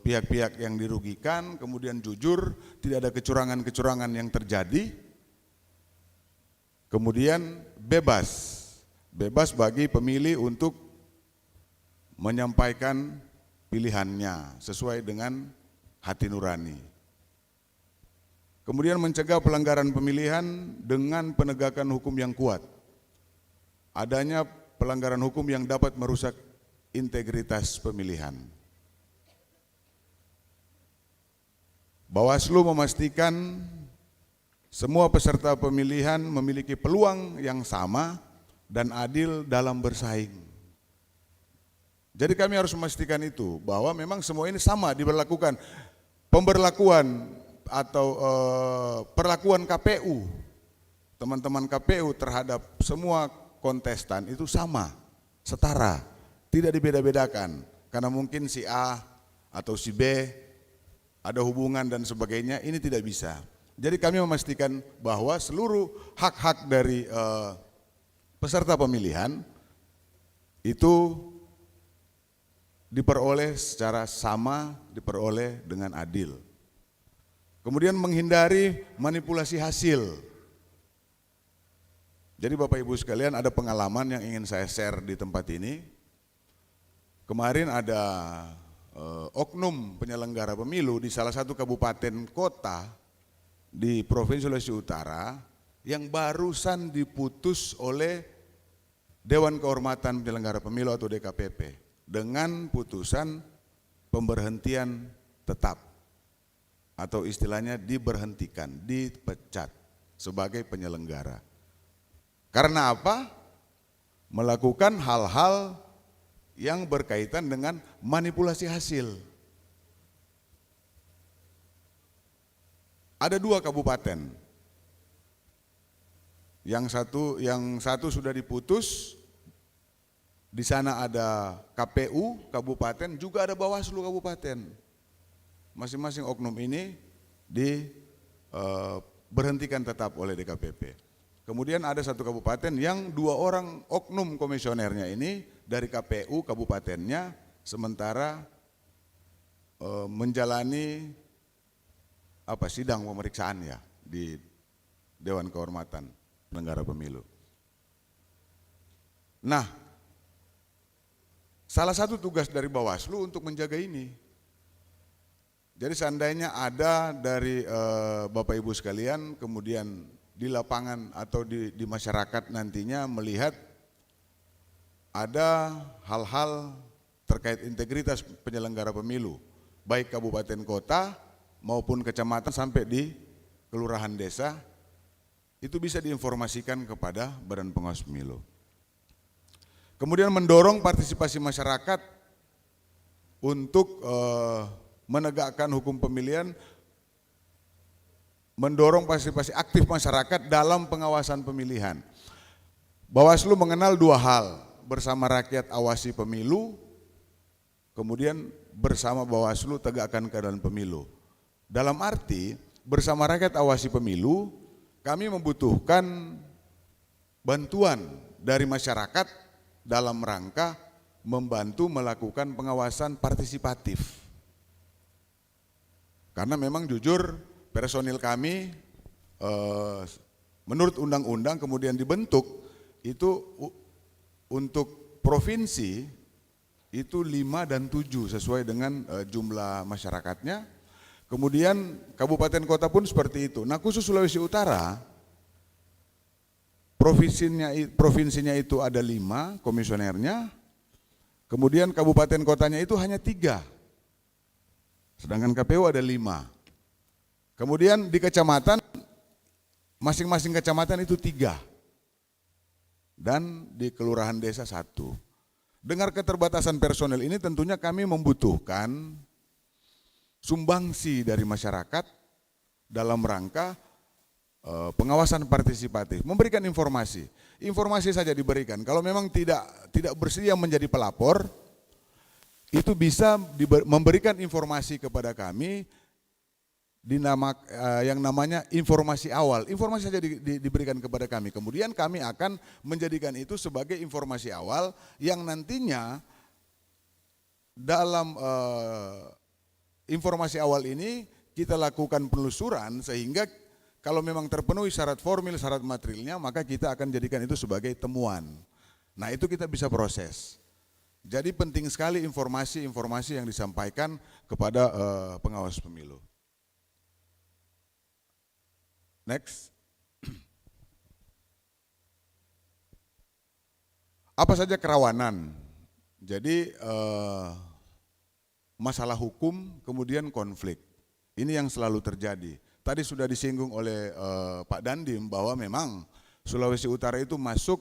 pihak-pihak yang dirugikan, kemudian jujur, tidak ada kecurangan-kecurangan yang terjadi, kemudian bebas bagi pemilih untuk menyampaikan pilihannya sesuai dengan hati nurani. Kemudian mencegah pelanggaran pemilihan dengan penegakan hukum yang kuat. Adanya pelanggaran hukum yang dapat merusak integritas pemilihan. Bawaslu memastikan semua peserta pemilihan memiliki peluang yang sama dan adil dalam bersaing. Jadi kami harus memastikan itu, bahwa memang semua ini sama diberlakukan. Pemberlakuan atau perlakuan KPU, teman-teman KPU terhadap semua kontestan itu sama, setara, tidak dibeda-bedakan. Karena mungkin si A atau si B ada hubungan dan sebagainya, ini tidak bisa. Jadi kami memastikan bahwa seluruh hak-hak dari peserta pemilihan itu diperoleh secara sama, diperoleh dengan adil. Kemudian menghindari manipulasi hasil. Jadi Bapak Ibu sekalian, ada pengalaman yang ingin saya share di tempat ini. Kemarin ada oknum penyelenggara pemilu di salah satu kabupaten kota di Provinsi Sulawesi Utara yang barusan diputus oleh Dewan Kehormatan Penyelenggara Pemilu atau DKPP. Dengan putusan pemberhentian tetap atau istilahnya diberhentikan, dipecat sebagai penyelenggara. Karena apa? Melakukan hal-hal yang berkaitan dengan manipulasi hasil. ada 2 kabupaten. Yang satu sudah diputus, di sana ada KPU kabupaten, juga ada Bawaslu kabupaten. Masing-masing oknum ini berhentikan tetap oleh DKPP. Kemudian ada satu kabupaten yang 2 orang oknum komisionernya ini dari KPU kabupatennya sementara menjalani sidang pemeriksaan ya di Dewan Kehormatan Penyelenggara Pemilu. Nah, salah satu tugas dari Bawaslu untuk menjaga ini. Jadi seandainya ada dari Bapak Ibu sekalian kemudian di lapangan atau di masyarakat nantinya melihat ada hal-hal terkait integritas penyelenggara pemilu, baik kabupaten kota maupun kecamatan sampai di kelurahan desa, itu bisa diinformasikan kepada Badan Pengawas Pemilu. Kemudian mendorong partisipasi masyarakat untuk menegakkan hukum pemilihan, mendorong partisipasi aktif masyarakat dalam pengawasan pemilihan. Bawaslu mengenal 2 hal, bersama rakyat awasi pemilu, kemudian bersama Bawaslu tegakkan keadilan pemilu. Dalam arti bersama rakyat awasi pemilu, kami membutuhkan bantuan dari masyarakat dalam rangka membantu melakukan pengawasan partisipatif. Karena memang jujur personil kami menurut undang-undang kemudian dibentuk itu untuk provinsi itu 5 dan 7 sesuai dengan jumlah masyarakatnya. Kemudian kabupaten kota pun seperti itu. Nah, khusus Sulawesi Utara provinsinya itu ada 5 komisionernya. Kemudian kabupaten kotanya itu hanya 3. Sedangkan KPU ada 5. Kemudian di kecamatan, masing-masing kecamatan itu 3. Dan di kelurahan desa 1. Dengan keterbatasan personel ini tentunya kami membutuhkan sumbangsi dari masyarakat dalam rangka pengawasan partisipatif, memberikan informasi. Informasi saja diberikan. Kalau memang tidak bersedia menjadi pelapor, itu bisa memberikan informasi kepada kami yang namanya informasi awal. Informasi saja diberikan kepada kami. Kemudian kami akan menjadikan itu sebagai informasi awal yang nantinya dalam informasi awal ini kita lakukan penelusuran sehingga kalau memang terpenuhi syarat formil, syarat materialnya, maka kita akan jadikan itu sebagai temuan. Nah, itu kita bisa proses. Jadi penting sekali informasi-informasi yang disampaikan kepada pengawas pemilu. Next. Apa saja kerawanan? Jadi masalah hukum kemudian konflik. Ini yang selalu terjadi. Tadi sudah disinggung oleh Pak Dandim bahwa memang Sulawesi Utara itu masuk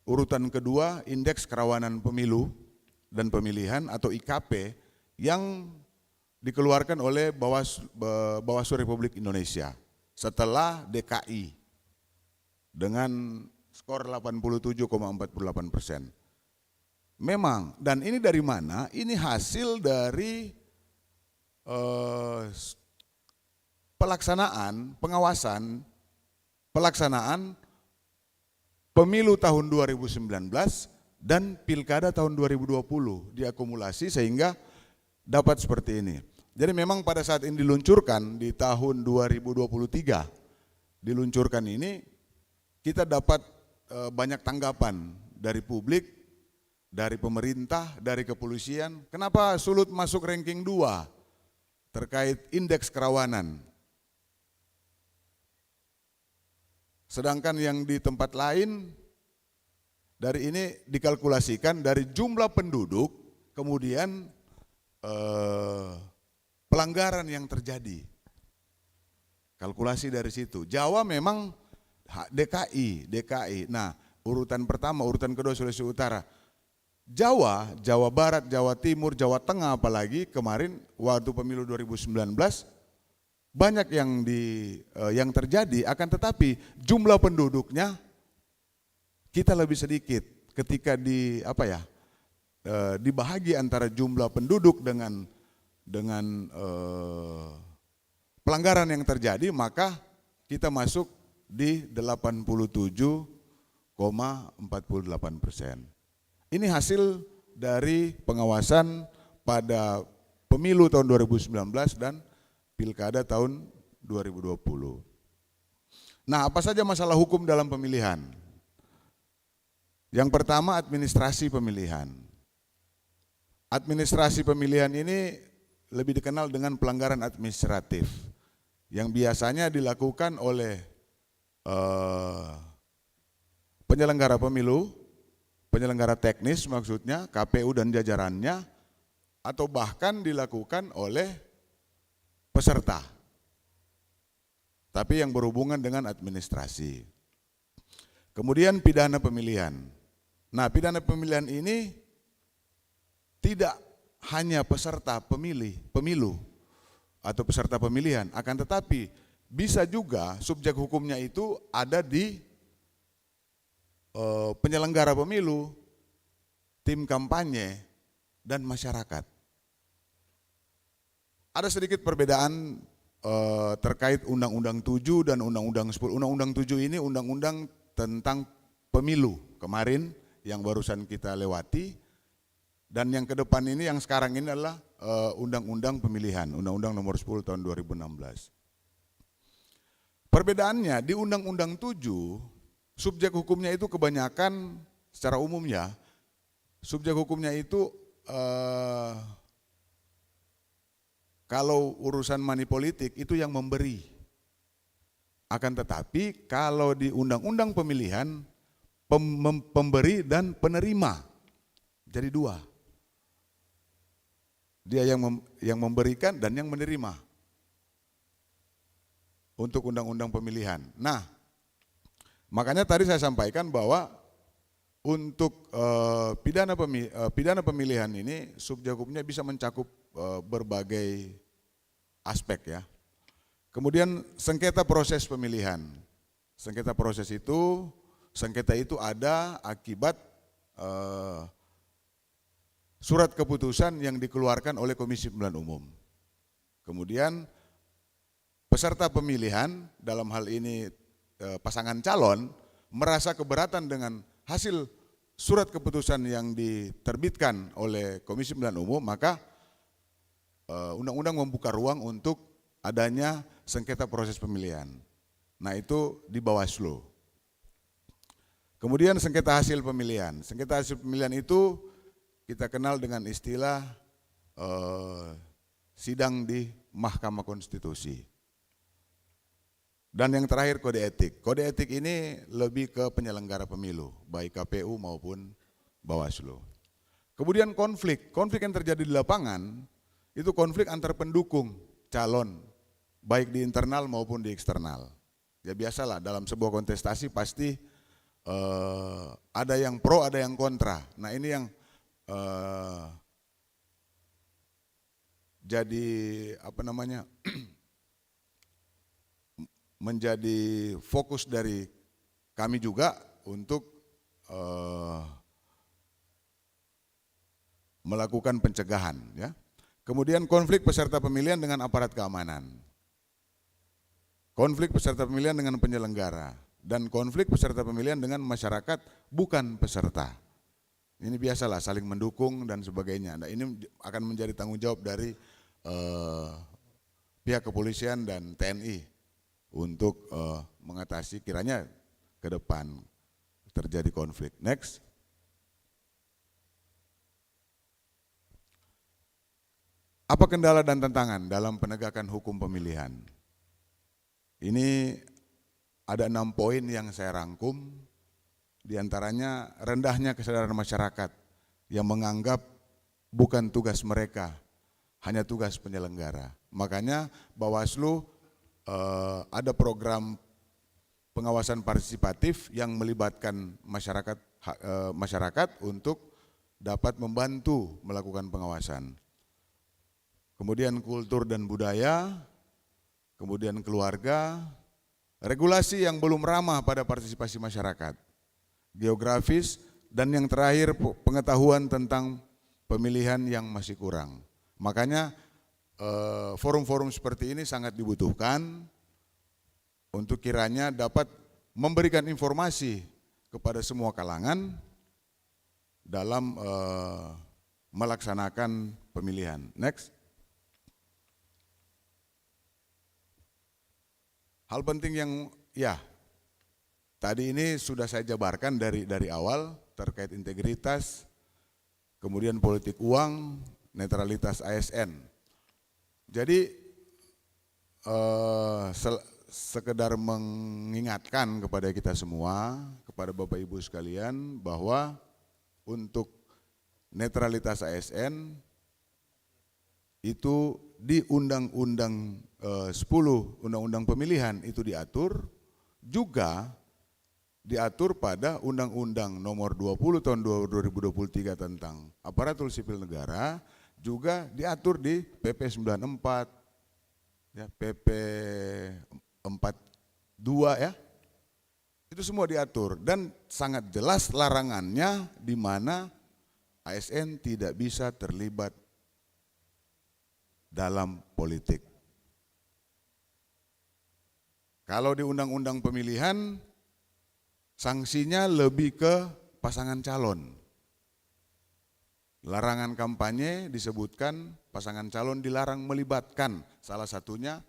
urutan kedua indeks kerawanan pemilu dan pemilihan atau IKP yang dikeluarkan oleh Bawaslu Republik Indonesia setelah DKI dengan skor 87,48%. Memang, dan ini dari mana? Ini hasil dari pengawasan pelaksanaan pemilu tahun 2019 dan pilkada tahun 2020 diakumulasi sehingga dapat seperti ini. Jadi memang pada saat ini diluncurkan di tahun 2023 diluncurkan ini kita dapat banyak tanggapan dari publik, dari pemerintah, dari kepolisian. Kenapa sulut masuk ranking 2 terkait indeks kerawanan? Sedangkan yang di tempat lain dari ini dikalkulasikan dari jumlah penduduk kemudian pelanggaran yang terjadi. Kalkulasi dari situ. Jawa memang DKI. Nah, urutan pertama, urutan kedua Sulawesi Utara. Jawa Barat, Jawa Timur, Jawa Tengah apalagi kemarin waktu pemilu 2019 banyak yang terjadi, akan tetapi jumlah penduduknya kita lebih sedikit ketika dibahagi antara jumlah penduduk dengan pelanggaran yang terjadi, maka kita masuk di 87,48%. Ini hasil dari pengawasan pada pemilu tahun 2019 dan pilkada tahun 2020. Nah, apa saja masalah hukum dalam pemilihan? Yang pertama, administrasi pemilihan. Administrasi pemilihan ini lebih dikenal dengan pelanggaran administratif yang biasanya dilakukan oleh penyelenggara pemilu, penyelenggara teknis maksudnya, KPU dan jajarannya, atau bahkan dilakukan oleh peserta, tapi yang berhubungan dengan administrasi. Kemudian pidana pemilihan. Nah, pidana pemilihan ini tidak hanya peserta pemilu atau peserta pemilihan, akan tetapi bisa juga subjek hukumnya itu ada di penyelenggara pemilu, tim kampanye, dan masyarakat. Ada sedikit perbedaan terkait Undang-Undang 7 dan Undang-Undang 10. Undang-Undang 7 ini undang-undang tentang pemilu kemarin yang barusan kita lewati, dan yang ke depan ini yang sekarang ini adalah Undang-Undang Pemilihan, Undang-Undang Nomor 10 tahun 2016. Perbedaannya di Undang-Undang 7, subjek hukumnya itu kebanyakan secara umumnya, subjek hukumnya itu kalau urusan money politik itu yang memberi. Akan tetapi kalau di undang-undang pemilihan, pemberi dan penerima. Jadi dua. Dia yang memberikan dan yang menerima. Untuk undang-undang pemilihan. Nah, makanya tadi saya sampaikan bahwa untuk pidana pemilihan ini subjek hukumnya bisa mencakup berbagai aspek ya. Kemudian sengketa proses pemilihan. Sengketa itu ada akibat surat keputusan yang dikeluarkan oleh Komisi Pemilihan Umum. Kemudian peserta pemilihan, dalam hal ini pasangan calon, merasa keberatan dengan hasil surat keputusan yang diterbitkan oleh Komisi Pemilihan Umum, maka undang-undang membuka ruang untuk adanya sengketa proses pemilihan. Nah, itu di Bawaslu. Kemudian sengketa hasil pemilihan. Sengketa hasil pemilihan itu kita kenal dengan istilah sidang di Mahkamah Konstitusi. Dan yang terakhir kode etik. Kode etik ini lebih ke penyelenggara pemilu, baik KPU maupun Bawaslu. Kemudian konflik yang terjadi di lapangan, itu konflik antar pendukung calon, baik di internal maupun di eksternal. Ya biasalah dalam sebuah kontestasi pasti ada yang pro, ada yang kontra. Nah, ini yang jadi menjadi fokus dari kami juga untuk melakukan pencegahan ya. Kemudian konflik peserta pemilihan dengan aparat keamanan. Konflik peserta pemilihan dengan penyelenggara dan konflik peserta pemilihan dengan masyarakat bukan peserta. Ini biasalah saling mendukung dan sebagainya. Nah, ini akan menjadi tanggung jawab dari pihak kepolisian dan TNI untuk mengatasi kiranya ke depan terjadi konflik. Next. Apa kendala dan tantangan dalam penegakan hukum pemilihan? Ini ada 6 poin yang saya rangkum, diantaranya rendahnya kesadaran masyarakat yang menganggap bukan tugas mereka, hanya tugas penyelenggara. Makanya Bawaslu ada program pengawasan partisipatif yang melibatkan masyarakat untuk dapat membantu melakukan pengawasan. Kemudian kultur dan budaya, kemudian keluarga, regulasi yang belum ramah pada partisipasi masyarakat, geografis, dan yang terakhir pengetahuan tentang pemilihan yang masih kurang. Makanya forum-forum seperti ini sangat dibutuhkan untuk kiranya dapat memberikan informasi kepada semua kalangan dalam melaksanakan pemilihan. Next. Hal penting yang tadi ini sudah saya jabarkan dari awal terkait integritas, kemudian politik uang, netralitas ASN. Jadi sekedar mengingatkan kepada kita semua, kepada Bapak Ibu sekalian, bahwa untuk netralitas ASN itu di Undang-Undang 10 Undang-Undang Pemilihan itu diatur, juga diatur pada Undang-Undang Nomor 20 Tahun 2023 tentang Aparatur Sipil Negara, juga diatur di PP 94, PP 42 itu semua diatur dan sangat jelas larangannya di mana ASN tidak bisa terlibat dalam politik. Kalau di Undang-Undang Pemilihan, sanksinya lebih ke pasangan calon. Larangan kampanye disebutkan pasangan calon dilarang melibatkan, salah satunya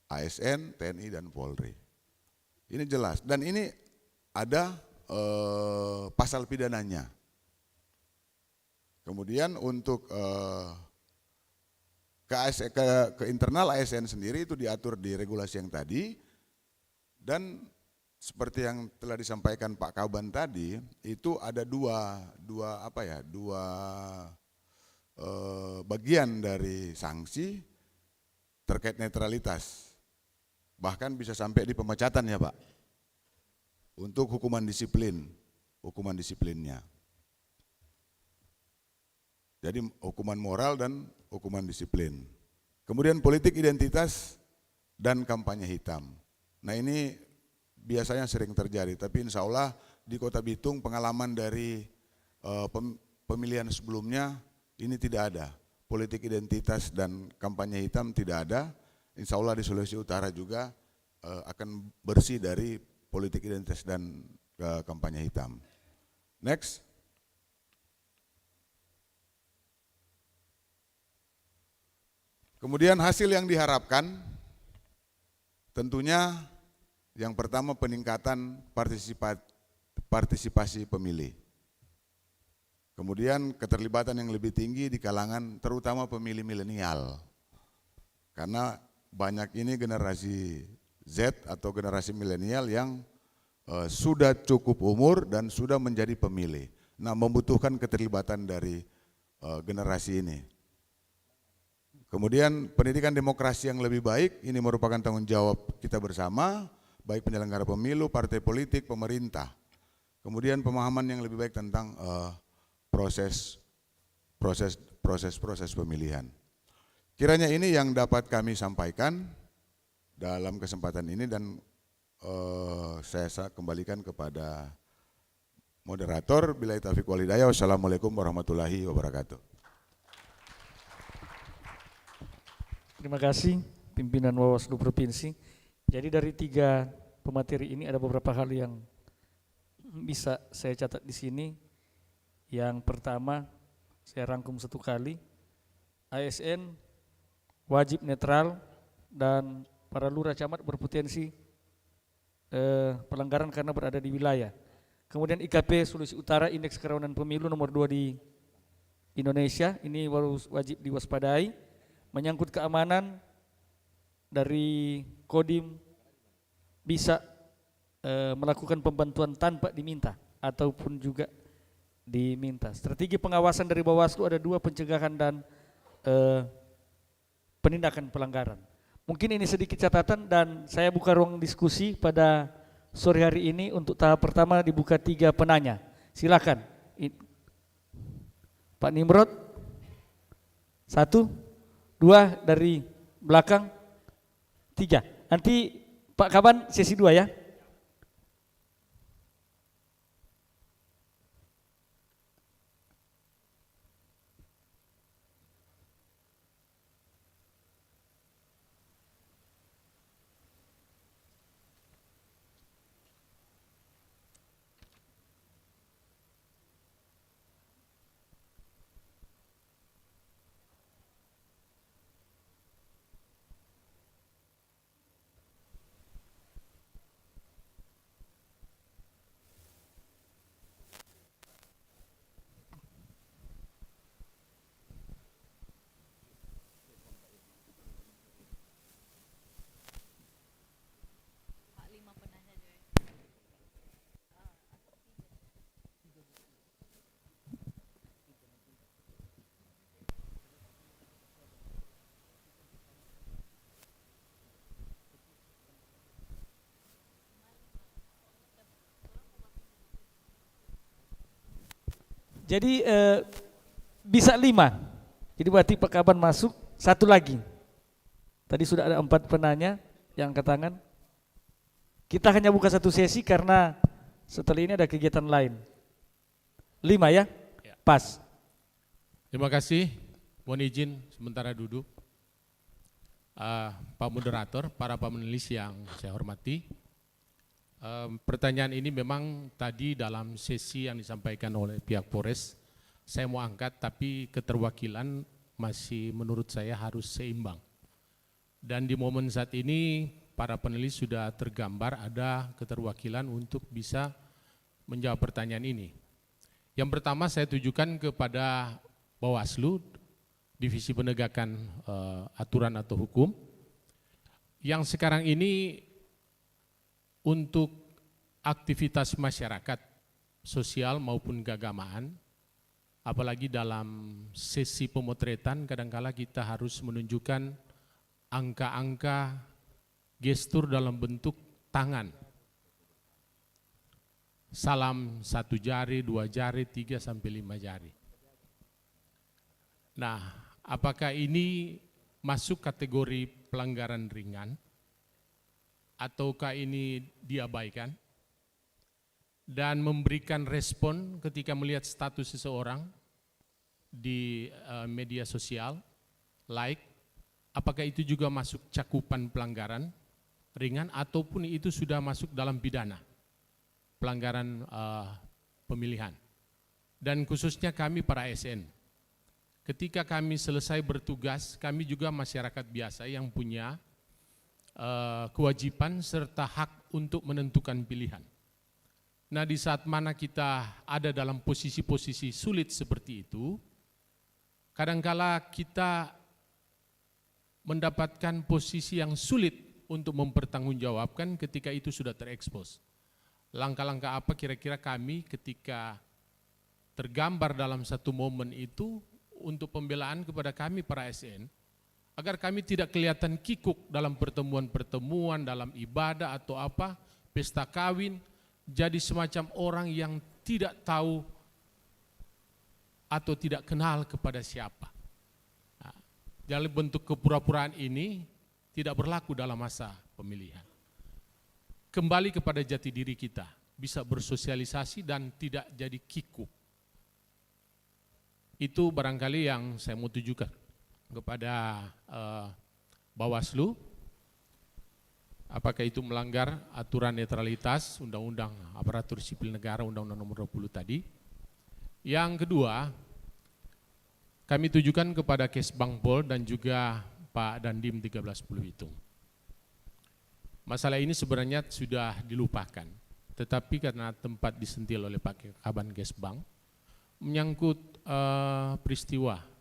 ASN, TNI, dan Polri. Ini jelas, dan ini ada pasal pidananya. Kemudian untuk ke internal ASN sendiri itu diatur di regulasi yang tadi, dan seperti yang telah disampaikan Pak Kaban tadi, itu ada dua bagian dari sanksi terkait netralitas. Bahkan bisa sampai di pemecatan ya Pak, untuk hukuman disiplinnya. Jadi hukuman moral dan hukuman disiplin. Kemudian politik identitas dan kampanye hitam. Nah ini biasanya sering terjadi, tapi insya Allah di Kota Bitung pengalaman dari pemilihan sebelumnya ini tidak ada. Politik identitas dan kampanye hitam tidak ada. Insya Allah di Sulawesi Utara juga akan bersih dari politik identitas dan kampanye hitam. Next. Kemudian hasil yang diharapkan tentunya yang pertama peningkatan partisipasi pemilih. Kemudian keterlibatan yang lebih tinggi di kalangan terutama pemilih milenial. Karena banyak ini generasi Z atau generasi milenial yang sudah cukup umur dan sudah menjadi pemilih. Nah, membutuhkan keterlibatan dari generasi ini. Kemudian pendidikan demokrasi yang lebih baik, ini merupakan tanggung jawab kita bersama, baik penyelenggara pemilu, partai politik, pemerintah. Kemudian pemahaman yang lebih baik tentang proses pemilihan. Kiranya ini yang dapat kami sampaikan dalam kesempatan ini, dan saya kembalikan kepada moderator. Billahi taufiq wal hidayah. Wassalamualaikum warahmatullahi wabarakatuh. Terima kasih pimpinan Bawaslu Provinsi. Jadi dari 3 pemateri ini ada beberapa hal yang bisa saya catat di sini. Yang pertama, saya rangkum satu kali, ASN wajib netral dan para lurah camat berpotensi pelanggaran karena berada di wilayah. Kemudian IKP Sulawesi Utara, indeks kerawanan pemilu nomor 2 di Indonesia, ini wajib diwaspadai. Menyangkut keamanan dari Kodim bisa melakukan pembantuan tanpa diminta ataupun juga diminta. Strategi pengawasan dari Bawaslu ada 2, pencegahan dan penindakan pelanggaran. Mungkin ini sedikit catatan dan saya buka ruang diskusi pada sore hari ini. Untuk tahap pertama dibuka 3 penanya. Silakan. Pak Nimrod. 1, 2 dari belakang, 3. Nanti Pak Kaban sesi 2 ya. Jadi bisa 5. Jadi berarti Pak Kaban masuk, 1 lagi. Tadi sudah ada 4 penanya yang angkat tangan. Kita hanya buka 1 sesi karena setelah ini ada kegiatan lain. 5 ya? Pas. Terima kasih. Mohon izin sementara duduk. Pak Moderator, para panelis yang saya hormati. Pertanyaan ini memang tadi dalam sesi yang disampaikan oleh pihak Polres, saya mau angkat tapi keterwakilan masih menurut saya harus seimbang. Dan di momen saat ini para panelis sudah tergambar ada keterwakilan untuk bisa menjawab pertanyaan ini. Yang pertama saya tujukan kepada Bawaslu, Divisi Penegakan Aturan atau Hukum, yang sekarang ini untuk aktivitas masyarakat, sosial maupun keagamaan, apalagi dalam sesi pemotretan kadangkala kita harus menunjukkan angka-angka gestur dalam bentuk tangan. Salam 1 jari, 2 jari, 3 sampai 5 jari. Nah, apakah ini masuk kategori pelanggaran ringan? Ataukah ini diabaikan dan memberikan respon ketika melihat status seseorang di media sosial, like, apakah itu juga masuk cakupan pelanggaran ringan ataupun itu sudah masuk dalam pidana, pelanggaran pemilihan. Dan khususnya kami para ASN, ketika kami selesai bertugas, kami juga masyarakat biasa yang punya kewajiban serta hak untuk menentukan pilihan. Nah, di saat mana kita ada dalam posisi-posisi sulit seperti itu, kadangkala kita mendapatkan posisi yang sulit untuk mempertanggungjawabkan ketika itu sudah terekspos. Langkah-langkah apa kira-kira kami ketika tergambar dalam satu momen itu untuk pembelaan kepada kami para ASN, agar kami tidak kelihatan kikuk dalam pertemuan-pertemuan, dalam ibadah atau apa, pesta kawin, jadi semacam orang yang tidak tahu atau tidak kenal kepada siapa. Nah, dalam bentuk kepura-puraan ini tidak berlaku dalam masa pemilihan. Kembali kepada jati diri kita, bisa bersosialisasi dan tidak jadi kikuk. Itu barangkali yang saya mau tujukan kepada Bawaslu, apakah itu melanggar aturan netralitas Undang-Undang Aparatur Sipil Negara Undang-Undang Nomor 20 tadi. Yang kedua, kami tujukan kepada Kesbangpol dan juga Pak Dandim 1310 Bitung. Masalah ini sebenarnya sudah dilupakan, tetapi karena tempat disentil oleh Pak Kaban Kesbang, menyangkut peristiwa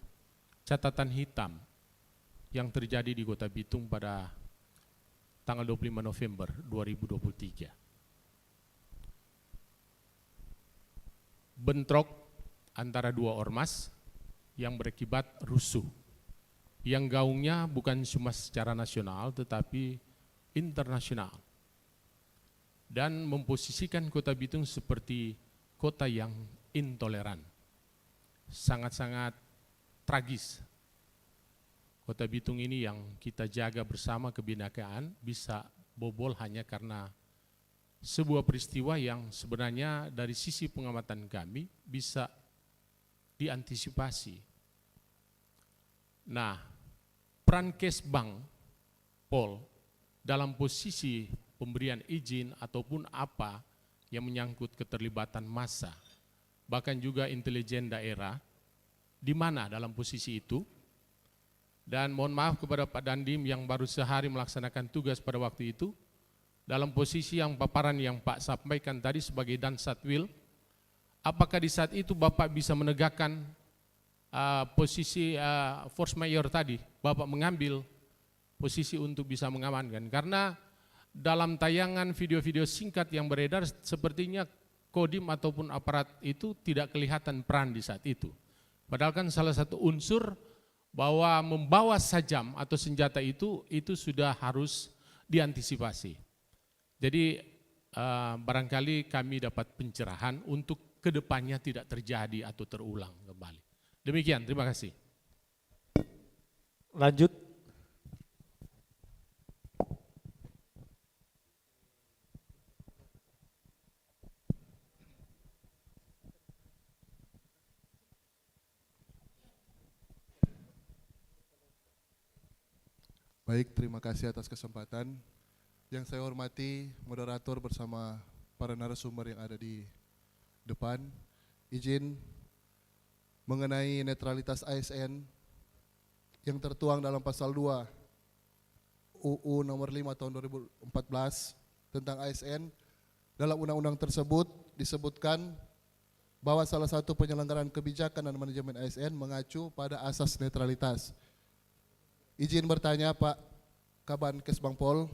catatan hitam yang terjadi di Kota Bitung pada tanggal 25 November 2023. Bentrok antara 2 ormas yang berakibat rusuh, yang gaungnya bukan cuma secara nasional tetapi internasional, dan memposisikan Kota Bitung seperti kota yang intoleran, sangat-sangat tragis. Kota Bitung ini yang kita jaga bersama kebinekaan bisa bobol hanya karena sebuah peristiwa yang sebenarnya dari sisi pengamatan kami bisa diantisipasi. Nah, peran Kesbang Pol dalam posisi pemberian izin ataupun apa yang menyangkut keterlibatan massa, bahkan juga intelijen daerah, di mana dalam posisi itu. Dan mohon maaf kepada Pak Dandim yang baru sehari melaksanakan tugas pada waktu itu, dalam posisi yang paparan yang Pak sampaikan tadi sebagai Dansatwil, apakah di saat itu Bapak bisa menegakkan posisi force majeure tadi, Bapak mengambil posisi untuk bisa mengamankan? Karena dalam tayangan video-video singkat yang beredar sepertinya Kodim ataupun aparat itu tidak kelihatan peran di saat itu. Padahal kan salah satu unsur bahwa membawa sajam atau senjata itu sudah harus diantisipasi. Jadi barangkali kami dapat pencerahan untuk kedepannya tidak terjadi atau terulang kembali. Demikian, terima kasih. Lanjut. Baik, terima kasih atas kesempatan. Yang saya hormati moderator bersama para narasumber yang ada di depan. Izin mengenai netralitas ASN yang tertuang dalam pasal 2 UU nomor 5 tahun 2014 tentang ASN. Dalam undang-undang tersebut disebutkan bahwa salah satu penyelenggaraan kebijakan dan manajemen ASN mengacu pada asas netralitas. Izin bertanya Pak Kaban Kesbang Pol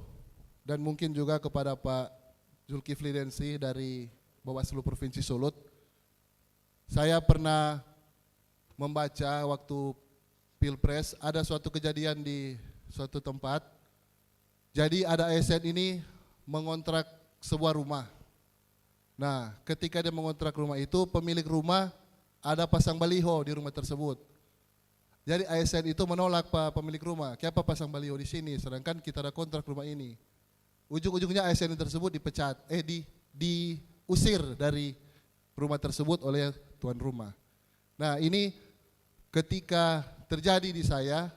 dan mungkin juga kepada Pak Zulkifli Densi dari Bawaslu Provinsi Sulut. Saya pernah membaca waktu Pilpres ada suatu kejadian di suatu tempat. Jadi ada ASN ini mengontrak sebuah rumah. Nah, ketika dia mengontrak rumah itu, pemilik rumah ada pasang baliho di rumah tersebut. Jadi ASN itu menolak Pak pemilik rumah, kenapa pasang baliho di sini, sedangkan kita ada kontrak rumah ini. Ujung-ujungnya ASN tersebut dipecat, diusir dari rumah tersebut oleh tuan rumah. Nah ini ketika terjadi di saya,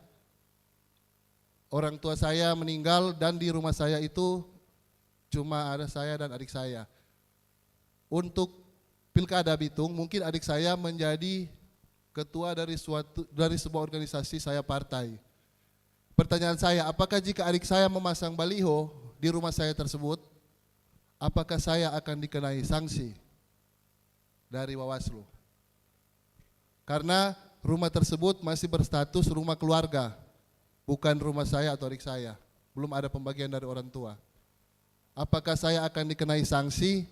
orang tua saya meninggal dan di rumah saya itu cuma ada saya dan adik saya. Untuk Pilkada Bitung mungkin adik saya menjadi ketua dari sebuah organisasi saya partai. Pertanyaan saya, apakah jika adik saya memasang baliho di rumah saya tersebut, apakah saya akan dikenai sanksi dari Bawaslu? Karena rumah tersebut masih berstatus rumah keluarga, bukan rumah saya atau adik saya. Belum ada pembagian dari orang tua. Apakah saya akan dikenai sanksi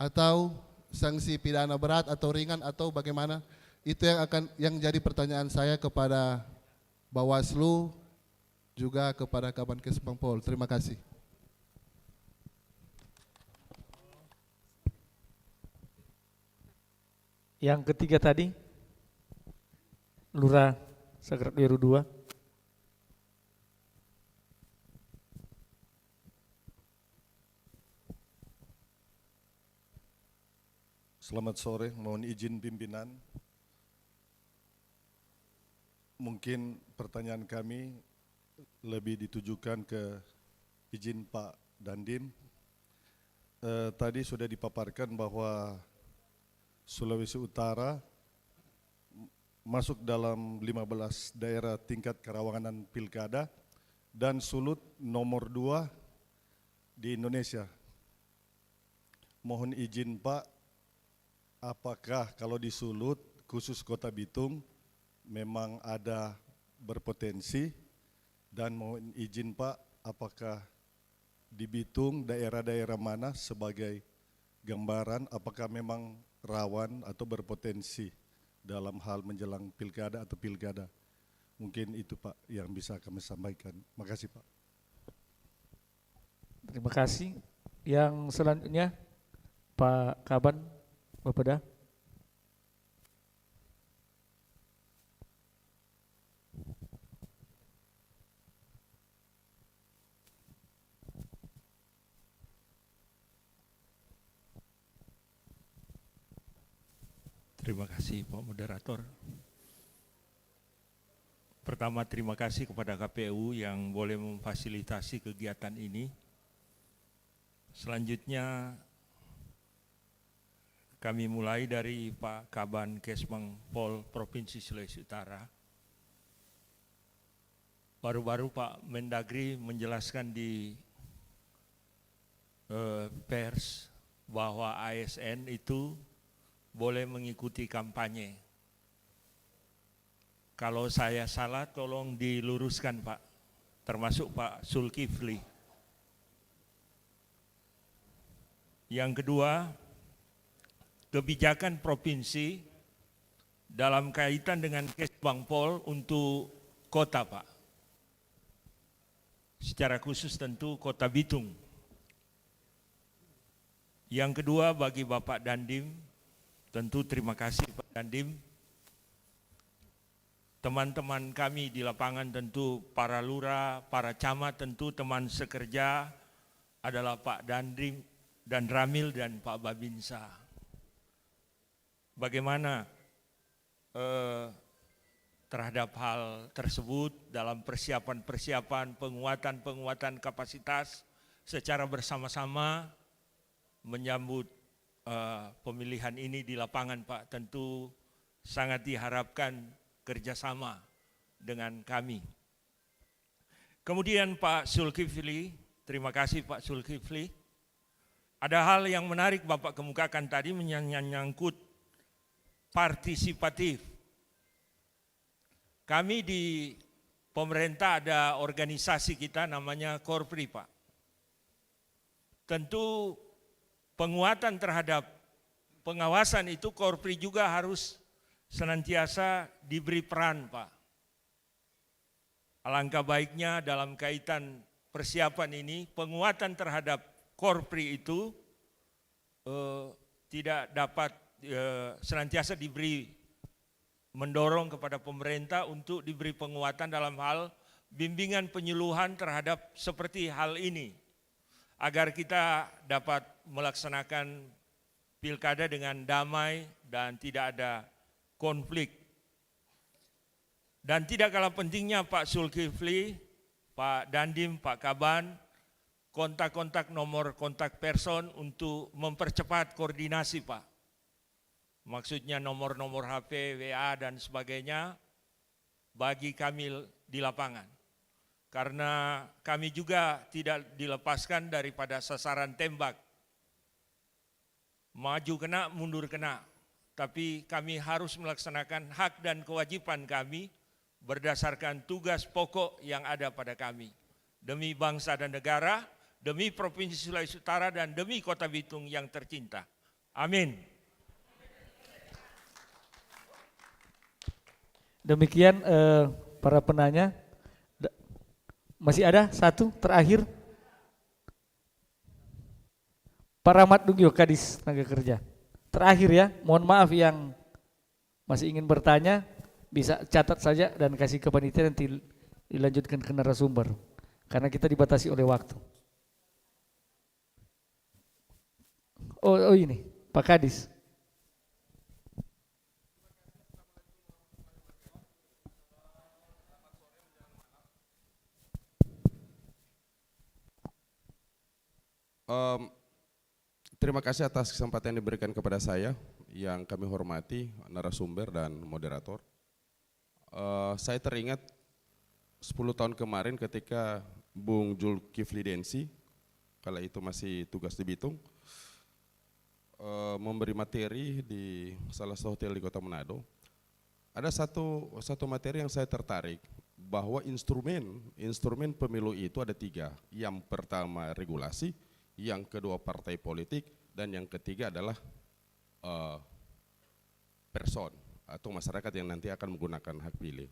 atau sanksi pidana berat atau ringan atau bagaimana? Itu yang jadi pertanyaan saya kepada Bawaslu juga kepada Kaban Kesbang Pol. Terima kasih. Yang ketiga tadi Lurah Sagrak Biru 2. Selamat sore, mohon izin pimpinan. Mungkin pertanyaan kami lebih ditujukan ke izin Pak Dandim. Tadi sudah dipaparkan bahwa Sulawesi Utara masuk dalam 15 daerah tingkat kerawanan pilkada dan Sulut nomor 2 di Indonesia. Mohon izin Pak, apakah kalau di Sulut khusus Kota Bitung memang ada berpotensi, dan mohon izin Pak, apakah di Bitung daerah-daerah mana sebagai gambaran apakah memang rawan atau berpotensi dalam hal menjelang pilkada atau pilkada. Mungkin itu Pak yang bisa kami sampaikan. Makasih Pak. Terima kasih. Yang selanjutnya Pak Kaban Bapeda. Terima kasih Pak Moderator. Pertama terima kasih kepada KPU yang boleh memfasilitasi kegiatan ini. Selanjutnya kami mulai dari Pak Kaban Kesbang Pol Provinsi Sulawesi Utara. Baru-baru Pak Mendagri menjelaskan di pers bahwa ASN itu boleh mengikuti kampanye. Kalau saya salah tolong diluruskan Pak, termasuk Pak Zulkifli. Yang kedua, kebijakan provinsi dalam kaitan dengan Kesbang Pol untuk kota Pak. Secara khusus tentu Kota Bitung. Yang kedua bagi Bapak Dandim, tentu terima kasih Pak Dandim. Teman-teman kami di lapangan tentu para lurah, para camat tentu teman sekerja adalah Pak Dandim dan Ramil dan Pak Babinsa. Bagaimana terhadap hal tersebut dalam persiapan-persiapan penguatan kapasitas secara bersama-sama menyambut pemilihan ini di lapangan Pak, tentu sangat diharapkan kerjasama dengan kami. Kemudian Pak Zulkifli, terima kasih Pak Zulkifli. Ada hal yang menarik Bapak kemukakan tadi menyangkut partisipatif. Kami di pemerintah ada organisasi kita namanya Korpri Pak. Tentu penguatan terhadap pengawasan itu Korpri juga harus senantiasa diberi peran Pak. Alangkah baiknya dalam kaitan persiapan ini penguatan terhadap Korpri itu tidak dapat senantiasa diberi mendorong kepada pemerintah untuk diberi penguatan dalam hal bimbingan penyuluhan terhadap seperti hal ini. Agar kita dapat melaksanakan pilkada dengan damai dan tidak ada konflik. Dan tidak kalah pentingnya Pak Zulkifli, Pak Dandim, Pak Kaban, kontak-kontak nomor kontak person untuk mempercepat koordinasi Pak. Maksudnya nomor-nomor HP, WA dan sebagainya bagi kami di lapangan. Karena kami juga tidak dilepaskan daripada sasaran tembak. Maju kena, mundur kena. Tapi kami harus melaksanakan hak dan kewajiban kami berdasarkan tugas pokok yang ada pada kami. Demi bangsa dan negara, demi Provinsi Sulawesi Utara dan demi Kota Bitung yang tercinta. Amin. Demikian para penanya. Masih ada satu terakhir. Pak Rahmat Dugio, Kadis Tenaga Kerja. Terakhir ya, mohon maaf yang masih ingin bertanya bisa catat saja dan kasih ke panitia nanti dilanjutkan ke narasumber karena kita dibatasi oleh waktu. Oh ini Pak Kadis. Terima kasih atas kesempatan yang diberikan kepada saya, yang kami hormati narasumber dan moderator. Saya teringat 10 tahun kemarin ketika Bung Zulkifli Densi, kala itu masih tugas di Bitung, memberi materi di salah satu hotel di Kota Manado. Ada satu materi yang saya tertarik, bahwa instrumen pemilu itu ada 3. Yang pertama regulasi, yang kedua partai politik, dan yang ketiga adalah person atau masyarakat yang nanti akan menggunakan hak pilih.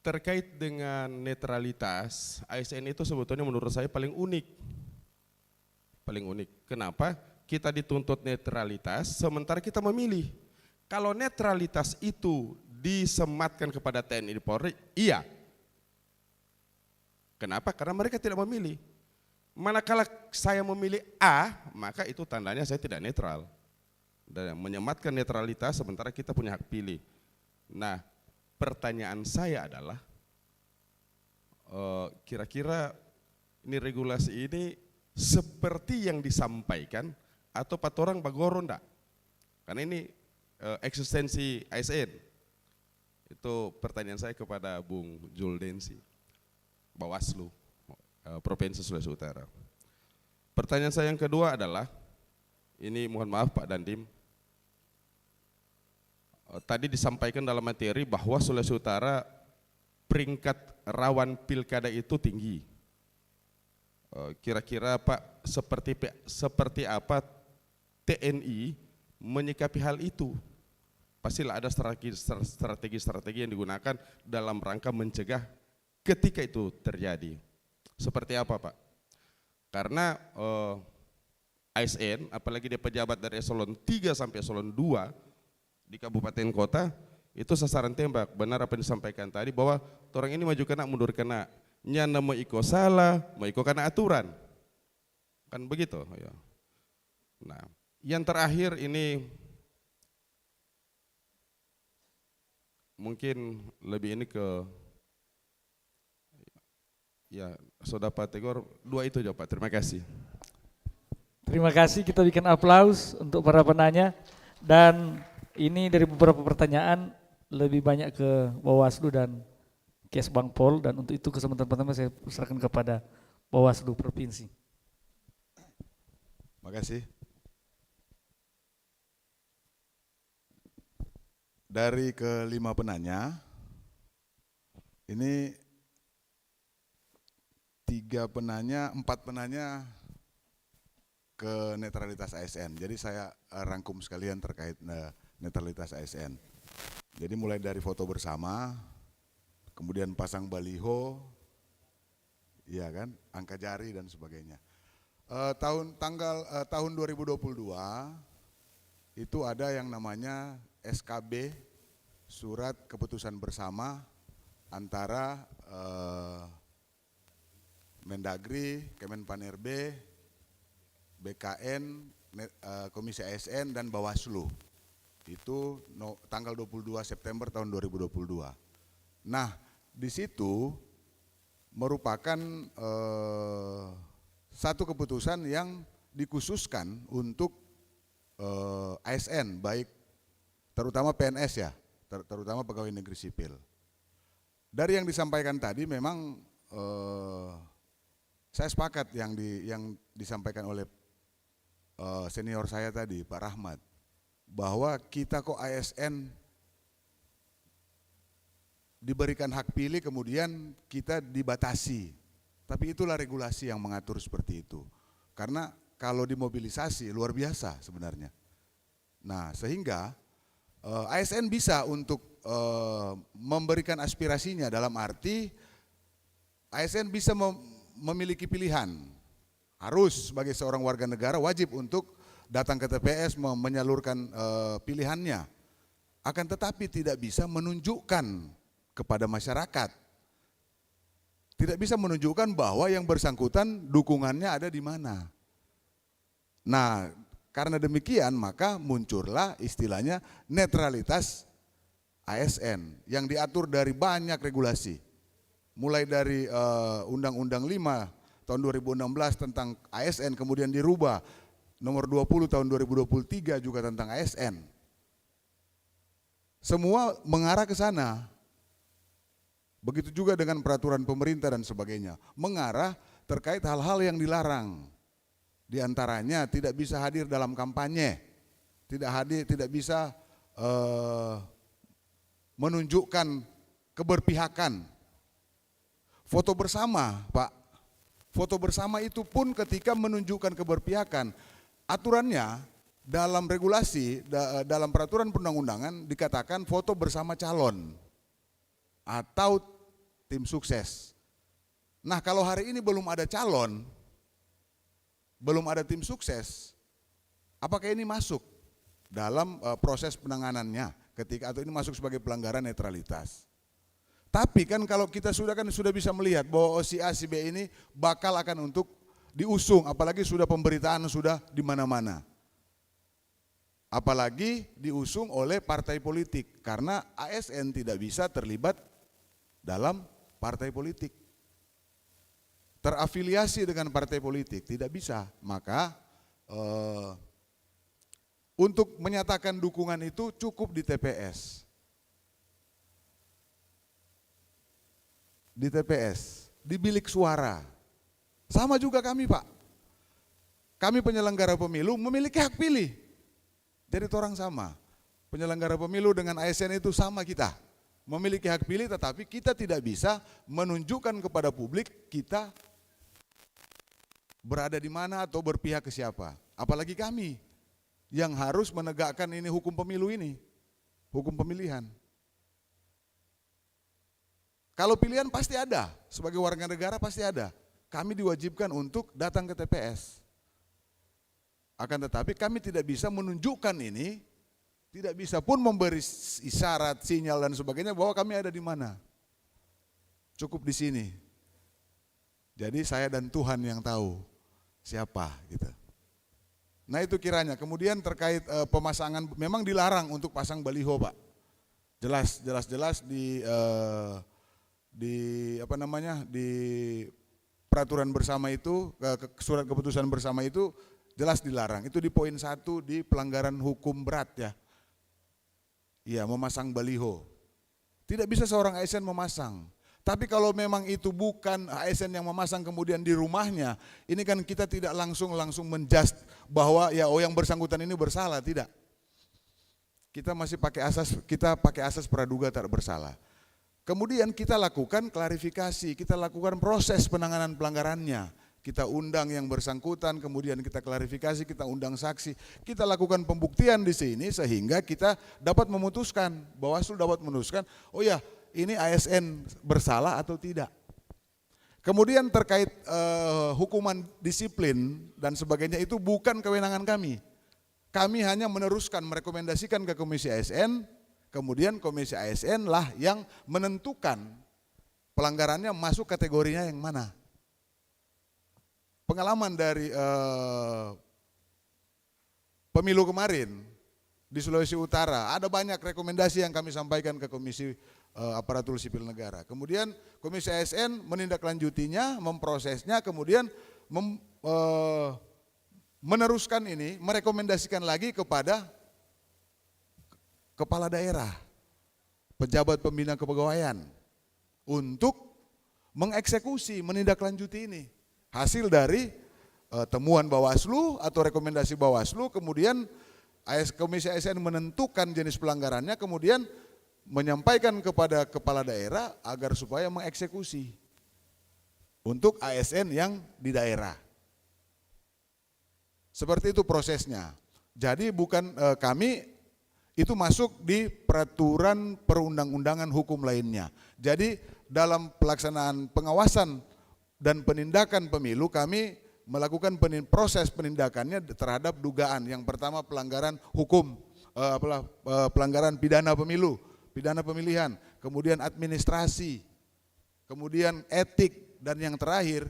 Terkait dengan netralitas, ASN itu sebetulnya menurut saya paling unik. Paling unik. Kenapa? Kita dituntut netralitas sementara kita memilih. Kalau netralitas itu disematkan kepada TNI Polri, iya. Kenapa? Karena mereka tidak memilih. Manakala saya memilih A, maka itu tandanya saya tidak netral. dan menyematkan netralitas sementara kita punya hak pilih. Nah, pertanyaan saya adalah kira-kira ini regulasi ini seperti yang disampaikan atau patorang bagoro ndak? Karena ini eksistensi ASN. Itu pertanyaan saya kepada Bung Juldensi, Bawaslu Provinsi Sulawesi Utara. Pertanyaan saya yang kedua adalah, ini mohon maaf Pak Dandim, tadi disampaikan dalam materi bahwa Sulawesi Utara peringkat rawan pilkada itu tinggi. Kira-kira Pak seperti apa TNI menyikapi hal itu? Pastilah ada strategi-strategi yang digunakan dalam rangka mencegah ketika itu terjadi. Seperti apa Pak? Karena ASN, apalagi dia pejabat dari eselon 3 sampai eselon 2 di kabupaten kota, itu sasaran tembak. Benar apa yang disampaikan tadi bahwa orang ini maju kena, mundur kena. Nyana mau iko salah, mau iko kena aturan. Kan begitu. Ya. Nah, yang terakhir ini mungkin lebih ini ke ya Saudara Pak Tegor, 2 itu aja Pak. Terima kasih. Terima kasih, kita bikin aplaus untuk para penanya. Dan ini dari beberapa pertanyaan lebih banyak ke Bawaslu dan Kes Bangpol, dan untuk itu kesempatan pertama saya serahkan kepada Bawaslu Provinsi. Terima kasih. Dari kelima penanya, ini 4 penanya ke netralitas ASN. Jadi saya rangkum sekalian terkait netralitas ASN. Jadi mulai dari foto bersama, kemudian pasang baliho, ya kan, angka jari dan sebagainya. Tahun 2022 itu ada yang namanya SKB, surat keputusan bersama antara Mendagri, Kemenpan-RB, BKN, Komisi ASN dan Bawaslu. Itu tanggal 22 September tahun 2022. Nah, di situ merupakan satu keputusan yang dikhususkan untuk ASN, baik terutama PNS ya, terutama pegawai negeri sipil. Dari yang disampaikan tadi memang saya sepakat yang disampaikan oleh senior saya tadi, Pak Rahmat, bahwa kita kok ASN diberikan hak pilih kemudian kita dibatasi. Tapi itulah regulasi yang mengatur seperti itu. Karena kalau dimobilisasi luar biasa sebenarnya. Nah, sehingga ASN bisa untuk memberikan aspirasinya, dalam arti ASN bisa memiliki pilihan. Harus sebagai seorang warga negara wajib untuk datang ke TPS menyalurkan pilihannya. Akan tetapi tidak bisa menunjukkan kepada masyarakat. Tidak bisa menunjukkan bahwa yang bersangkutan dukungannya ada di mana. Nah, karena demikian maka muncullah istilahnya netralitas ASN yang diatur dari banyak regulasi. Mulai dari Undang-Undang 5 tahun 2016 tentang ASN, kemudian dirubah nomor 20 tahun 2023 juga tentang ASN. Semua mengarah ke sana. Begitu juga dengan peraturan pemerintah dan sebagainya. Mengarah terkait hal-hal yang dilarang. Di antaranya tidak bisa hadir dalam kampanye, tidak bisa menunjukkan keberpihakan. Foto bersama, Pak. Foto bersama itu pun ketika menunjukkan keberpihakan, aturannya dalam regulasi, dalam peraturan perundang-undangan dikatakan foto bersama calon atau tim sukses. Nah, kalau hari ini belum ada calon, belum ada tim sukses, apakah ini masuk dalam proses penanganannya ketika atau ini masuk sebagai pelanggaran netralitas? Tapi kan kalau kita sudah bisa melihat bahwa si A si B ini bakal akan untuk diusung, apalagi sudah pemberitaan sudah di mana-mana. Apalagi diusung oleh partai politik, karena ASN tidak bisa terlibat dalam partai politik. Terafiliasi dengan partai politik, tidak bisa. Maka untuk menyatakan dukungan itu cukup di TPS. Di TPS, di bilik suara. Sama juga kami, Pak. Kami penyelenggara pemilu memiliki hak pilih. Jadi orang sama. Penyelenggara pemilu dengan ASN itu sama kita. Memiliki hak pilih, tetapi kita tidak bisa menunjukkan kepada publik kita berada di mana atau berpihak ke siapa. Apalagi kami yang harus menegakkan ini hukum pemilu ini, hukum pemilihan. Kalau pilihan pasti ada, sebagai warga negara pasti ada. Kami diwajibkan untuk datang ke TPS. Akan tetapi kami tidak bisa menunjukkan ini, tidak bisa pun memberi isyarat, sinyal dan sebagainya bahwa kami ada di mana. Cukup di sini. Jadi saya dan Tuhan yang tahu siapa gitu. Nah itu kiranya. Kemudian terkait pemasangan, memang dilarang untuk pasang baliho, Pak. Jelas di peraturan bersama itu, surat keputusan bersama itu jelas dilarang. Itu di poin 1 di pelanggaran hukum berat ya. Iya, memasang baliho. Tidak bisa seorang ASN memasang. Tapi kalau memang itu bukan ASN yang memasang kemudian di rumahnya, ini kan kita tidak langsung menjudge bahwa ya yang bersangkutan ini bersalah, tidak. Kita masih pakai asas praduga tak bersalah. Kemudian kita lakukan klarifikasi, kita lakukan proses penanganan pelanggarannya. Kita undang yang bersangkutan, kemudian kita klarifikasi, kita undang saksi, kita lakukan pembuktian di sini sehingga kita dapat memutuskan, Bawaslu dapat memutuskan, oh ya ini ASN bersalah atau tidak. Kemudian terkait hukuman disiplin dan sebagainya itu bukan kewenangan kami. Kami hanya meneruskan, merekomendasikan ke Komisi ASN, kemudian Komisi ASN lah yang menentukan pelanggarannya masuk kategorinya yang mana. Pengalaman dari pemilu kemarin di Sulawesi Utara, ada banyak rekomendasi yang kami sampaikan ke Komisi Aparatur Sipil Negara. Kemudian Komisi ASN menindaklanjutinya, memprosesnya, kemudian meneruskan ini, merekomendasikan lagi kepada kepala daerah, pejabat pembina kepegawaian untuk mengeksekusi, menindaklanjuti ini. Hasil dari temuan Bawaslu atau rekomendasi Bawaslu, kemudian Komisi ASN menentukan jenis pelanggarannya, kemudian menyampaikan kepada kepala daerah agar supaya mengeksekusi untuk ASN yang di daerah. Seperti itu prosesnya. Jadi bukan kami itu masuk di peraturan perundang-undangan hukum lainnya. Jadi dalam pelaksanaan pengawasan dan penindakan pemilu kami melakukan proses penindakannya terhadap dugaan. Yang pertama pelanggaran hukum, pelanggaran pidana pemilu, pidana pemilihan, kemudian administrasi, kemudian etik, dan yang terakhir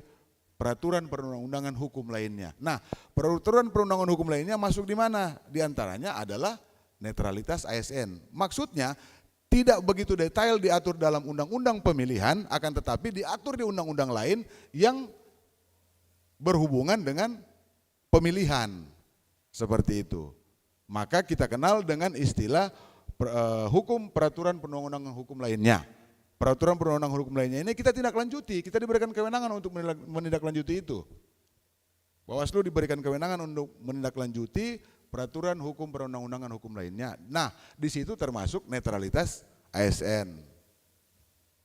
peraturan perundang-undangan hukum lainnya. Nah, peraturan perundang-undangan hukum lainnya masuk di mana? Di antaranya adalah netralitas ASN. Maksudnya tidak begitu detail diatur dalam undang-undang pemilihan, akan tetapi diatur di undang-undang lain yang berhubungan dengan pemilihan. Seperti itu. Maka kita kenal dengan istilah hukum peraturan perundang-undangan hukum lainnya. Peraturan perundang-undangan hukum lainnya ini kita tindak lanjuti, kita diberikan kewenangan untuk menindaklanjuti itu. Bawaslu diberikan kewenangan untuk menindaklanjuti peraturan hukum perundang-undangan hukum lainnya. Nah, di situ termasuk netralitas ASN.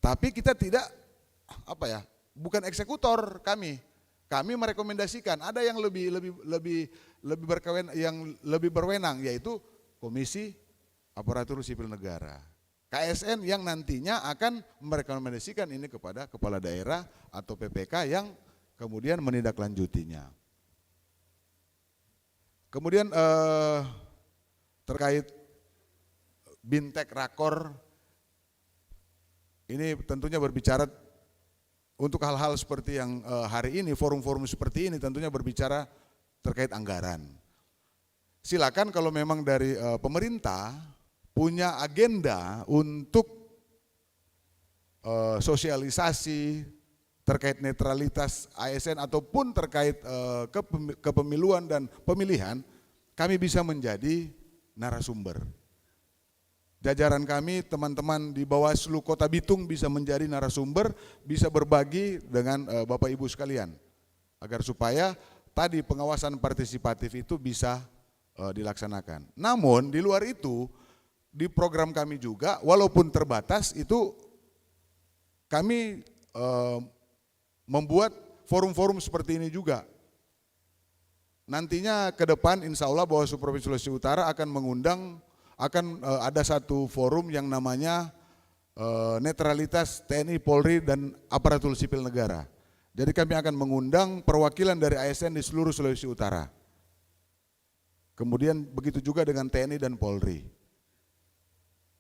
Tapi kita tidak bukan eksekutor kami. Kami merekomendasikan ada yang lebih berwenang, yaitu Komisi Aparatur Sipil Negara. KSN yang nantinya akan merekomendasikan ini kepada kepala daerah atau PPK yang kemudian menindaklanjutinya. Kemudian terkait Bintek Rakor, ini tentunya berbicara untuk hal-hal seperti yang hari ini, forum-forum seperti ini tentunya berbicara terkait anggaran. silakan kalau memang dari pemerintah punya agenda untuk sosialisasi terkait netralitas ASN ataupun terkait kepemiluan dan pemilihan, kami bisa menjadi narasumber. Jajaran kami, teman-teman di Bawaslu Kota Bitung bisa menjadi narasumber, bisa berbagi dengan Bapak Ibu sekalian, agar supaya tadi pengawasan partisipatif itu bisa dilaksanakan. Namun di luar itu, di program kami juga, walaupun terbatas, itu kami membuat forum-forum seperti ini juga. Nantinya ke depan insya Allah Bawaslu Provinsi Sulawesi Utara akan mengundang, ada satu forum yang namanya netralitas TNI, Polri, dan aparatur sipil negara. Jadi kami akan mengundang perwakilan dari ASN di seluruh Sulawesi Utara. Kemudian begitu juga dengan TNI dan Polri.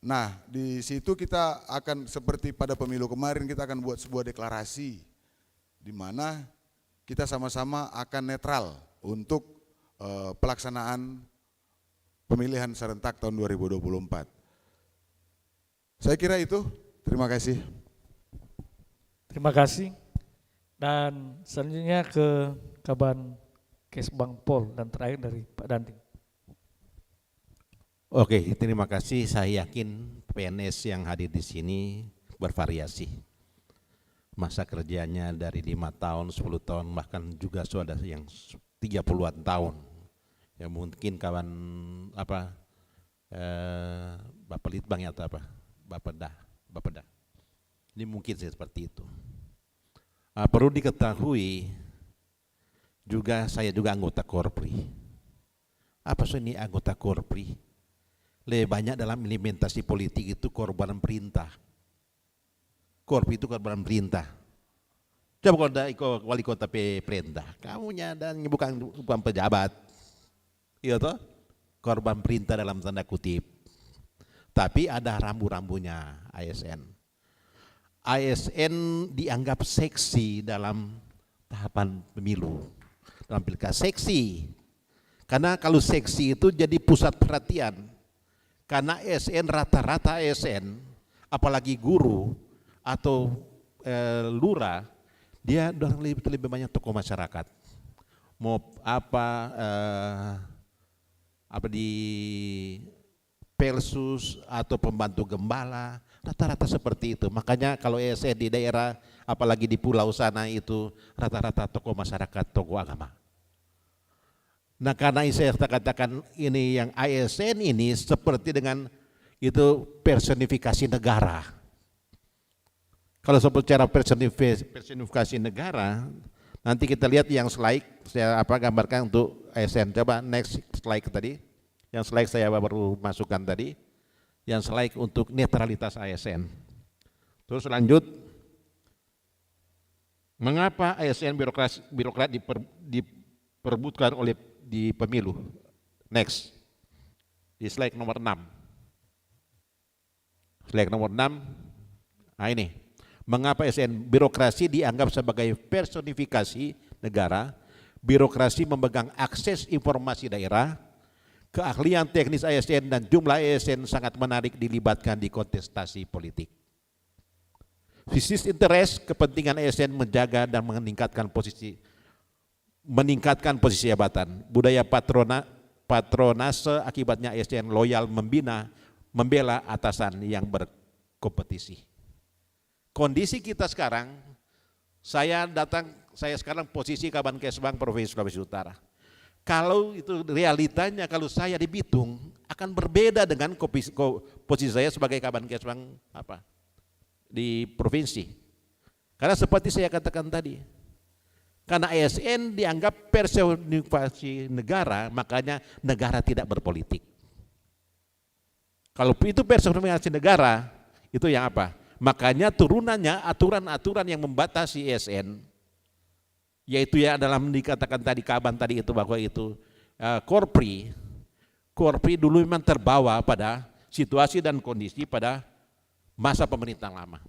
Nah, di situ kita akan seperti pada pemilu kemarin, kita akan buat sebuah deklarasi di mana kita sama-sama akan netral untuk pelaksanaan pemilihan serentak tahun 2024. Saya kira itu, terima kasih. Terima kasih. Dan selanjutnya ke Kaban Kesbang Pol dan terakhir dari Pak Dandim. Oke, terima kasih. Saya yakin PNS yang hadir di sini bervariasi. Masa kerjanya dari 5 tahun, 10 tahun, bahkan juga sudah yang 30-an tahun. Ya mungkin kawan Bapak Litbang atau apa? Bapeda. Ini mungkin seperti itu. Perlu diketahui juga saya juga anggota Korpri. Apa sih ini anggota Korpri? Lebih banyak dalam implementasi politik itu korban perintah. Korpri itu korban perintah. Coba kalau ada wali kota perintah, kamunya dan bukan pejabat. Iya toh? Korban perintah dalam tanda kutip. Tapi ada rambu-rambunya ASN. ASN dianggap seksi dalam tahapan pemilu. Dalam pilkada seksi. Karena kalau seksi itu jadi pusat perhatian. Karena ASN rata-rata ASN, apalagi guru atau lurah, dia lebih banyak tokoh masyarakat. Mau apa di Pelsus atau pembantu gembala, rata-rata seperti itu. Makanya kalau ASN di daerah, apalagi di pulau sana itu rata-rata tokoh masyarakat, tokoh agama. Nah karena saya katakan ini yang ASN ini seperti dengan itu personifikasi negara. Kalau secara personifikasi negara, nanti kita lihat yang slide saya gambarkan untuk ASN. Coba next slide tadi. Yang slide saya baru masukkan tadi. Yang slide untuk netralitas ASN. Terus lanjut. Mengapa ASN birokrat diperbutkan oleh di pemilu? Next. Di slide nomor 6. Slide nomor 6. Nah ini. Mengapa ASN birokrasi dianggap sebagai personifikasi negara? Birokrasi memegang akses informasi daerah, keahlian teknis ASN dan jumlah ASN sangat menarik dilibatkan di kontestasi politik. Bisnis interest kepentingan ASN menjaga dan meningkatkan posisi jabatan. Budaya patronase akibatnya ASN loyal membela atasan yang berkompetisi. Kondisi kita sekarang, saya sekarang posisi Kaban Kesbang Provinsi Sulawesi Utara. Kalau itu realitanya, kalau saya di Bitung akan berbeda dengan posisi saya sebagai Kaban Kesbang di provinsi. Karena seperti saya katakan tadi, karena ASN dianggap personifikasi negara, makanya negara tidak berpolitik. Kalau itu personifikasi negara, itu yang apa? Makanya turunannya aturan-aturan yang membatasi ASN, yaitu ya dalam dikatakan tadi Kaban tadi itu bahwa itu Korpri dulu memang terbawa pada situasi dan kondisi pada masa pemerintahan lama.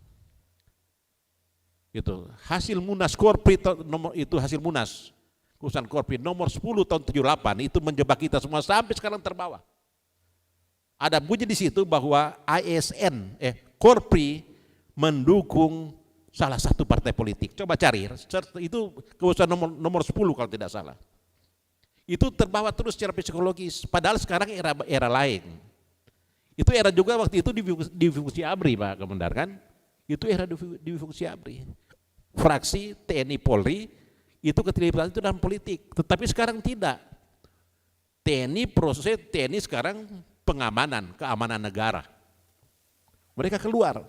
Itu hasil Munas Korpri itu hasil Munas keputusan Korpi nomor 10 tahun 78 itu menjebak kita semua sampai sekarang terbawa. Ada bunyi di situ bahwa Korpi mendukung salah satu partai politik. Coba cari, itu keputusan nomor 10 kalau tidak salah. Itu terbawa terus secara psikologis, padahal sekarang era lain. Itu era juga waktu itu di fungsi ABRI Pak Komandan kan? Itu era di fungsi ABRI. Fraksi TNI Polri itu keterlibatan itu dalam politik, tetapi sekarang tidak. TNI sekarang keamanan negara. Mereka keluar.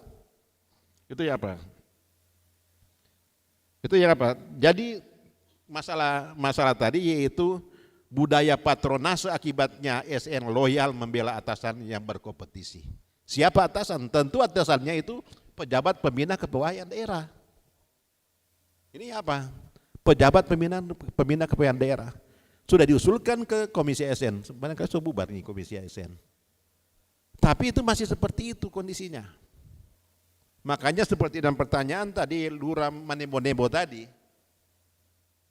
Itu ya apa? Jadi masalah tadi yaitu budaya patronase akibatnya SN loyal membela atasan yang berkompetisi. Siapa atasan? Tentu atasannya itu pejabat pembina kepegawaian daerah. Ini apa? Pejabat pembina kepegawaian daerah. Sudah diusulkan ke Komisi ASN, sebenarnya sudah bubar nih Komisi ASN. Tapi itu masih seperti itu kondisinya. Makanya seperti dalam pertanyaan tadi Lurah Manebo tadi,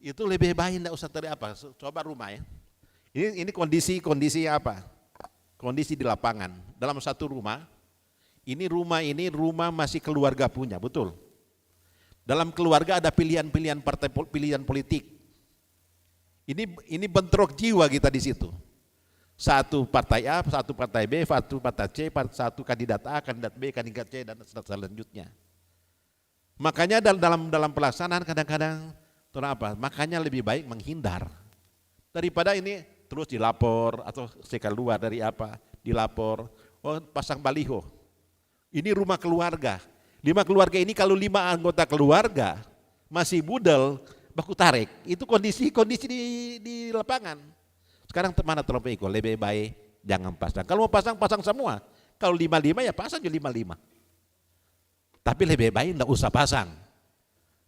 itu lebih baik tidak usah coba rumah ya. Ini kondisi apa? Kondisi di lapangan. Dalam satu rumah, ini rumah masih keluarga punya, betul. Dalam keluarga ada pilihan politik. Ini bentrok jiwa kita di situ. Satu partai A, satu partai B, satu partai C, satu kandidat A, kandidat B, kandidat C, dan selanjutnya. Makanya dalam pelaksanaan kadang-kadang makanya lebih baik menghindar daripada ini terus dilapor atau keluar dari dilapor, pasang baliho. Ini rumah keluarga. 5 keluarga ini kalau 5 anggota keluarga masih budel, baku tarik, itu kondisi di lapangan. Sekarang mana terlalu ikut, lebih baik jangan pasang. Kalau mau pasang semua. Kalau 5-5 ya pasang juga 5-5. Tapi lebih baik enggak usah pasang.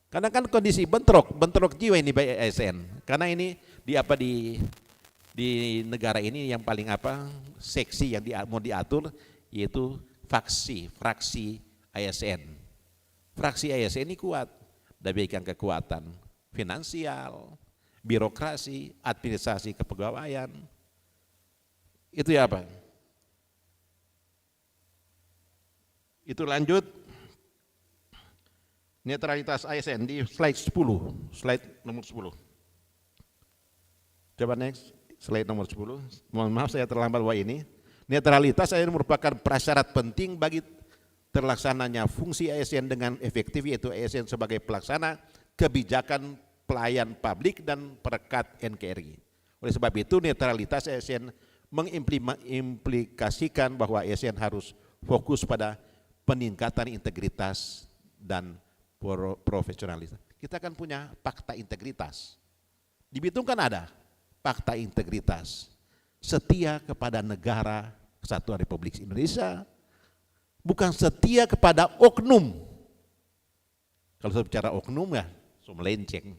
Karena kan kondisi bentrok jiwa ini baik ASN. Karena ini di negara ini yang paling seksi yang mau diatur yaitu fraksi ASN. Fraksi ASN ini kuat, diberikan kekuatan finansial, birokrasi, administrasi kepegawaian. Itu ya apa? Itu lanjut. Netralitas ASN di slide 10, slide nomor 10. Coba next, slide nomor 10. Mohon maaf saya terlambat ini. Netralitas ASN merupakan prasyarat penting bagi terlaksananya fungsi ASN dengan efektif, yaitu ASN sebagai pelaksana kebijakan pelayan publik dan perekat NKRI. Oleh sebab itu netralitas ASN mengimplikasikan bahwa ASN harus fokus pada peningkatan integritas dan profesionalitas. Kita kan punya fakta integritas. Di Bitung kan ada fakta integritas. Setia kepada negara Kesatuan Republik Indonesia, bukan setia kepada oknum. Kalau saya bicara oknum ya, melenceng.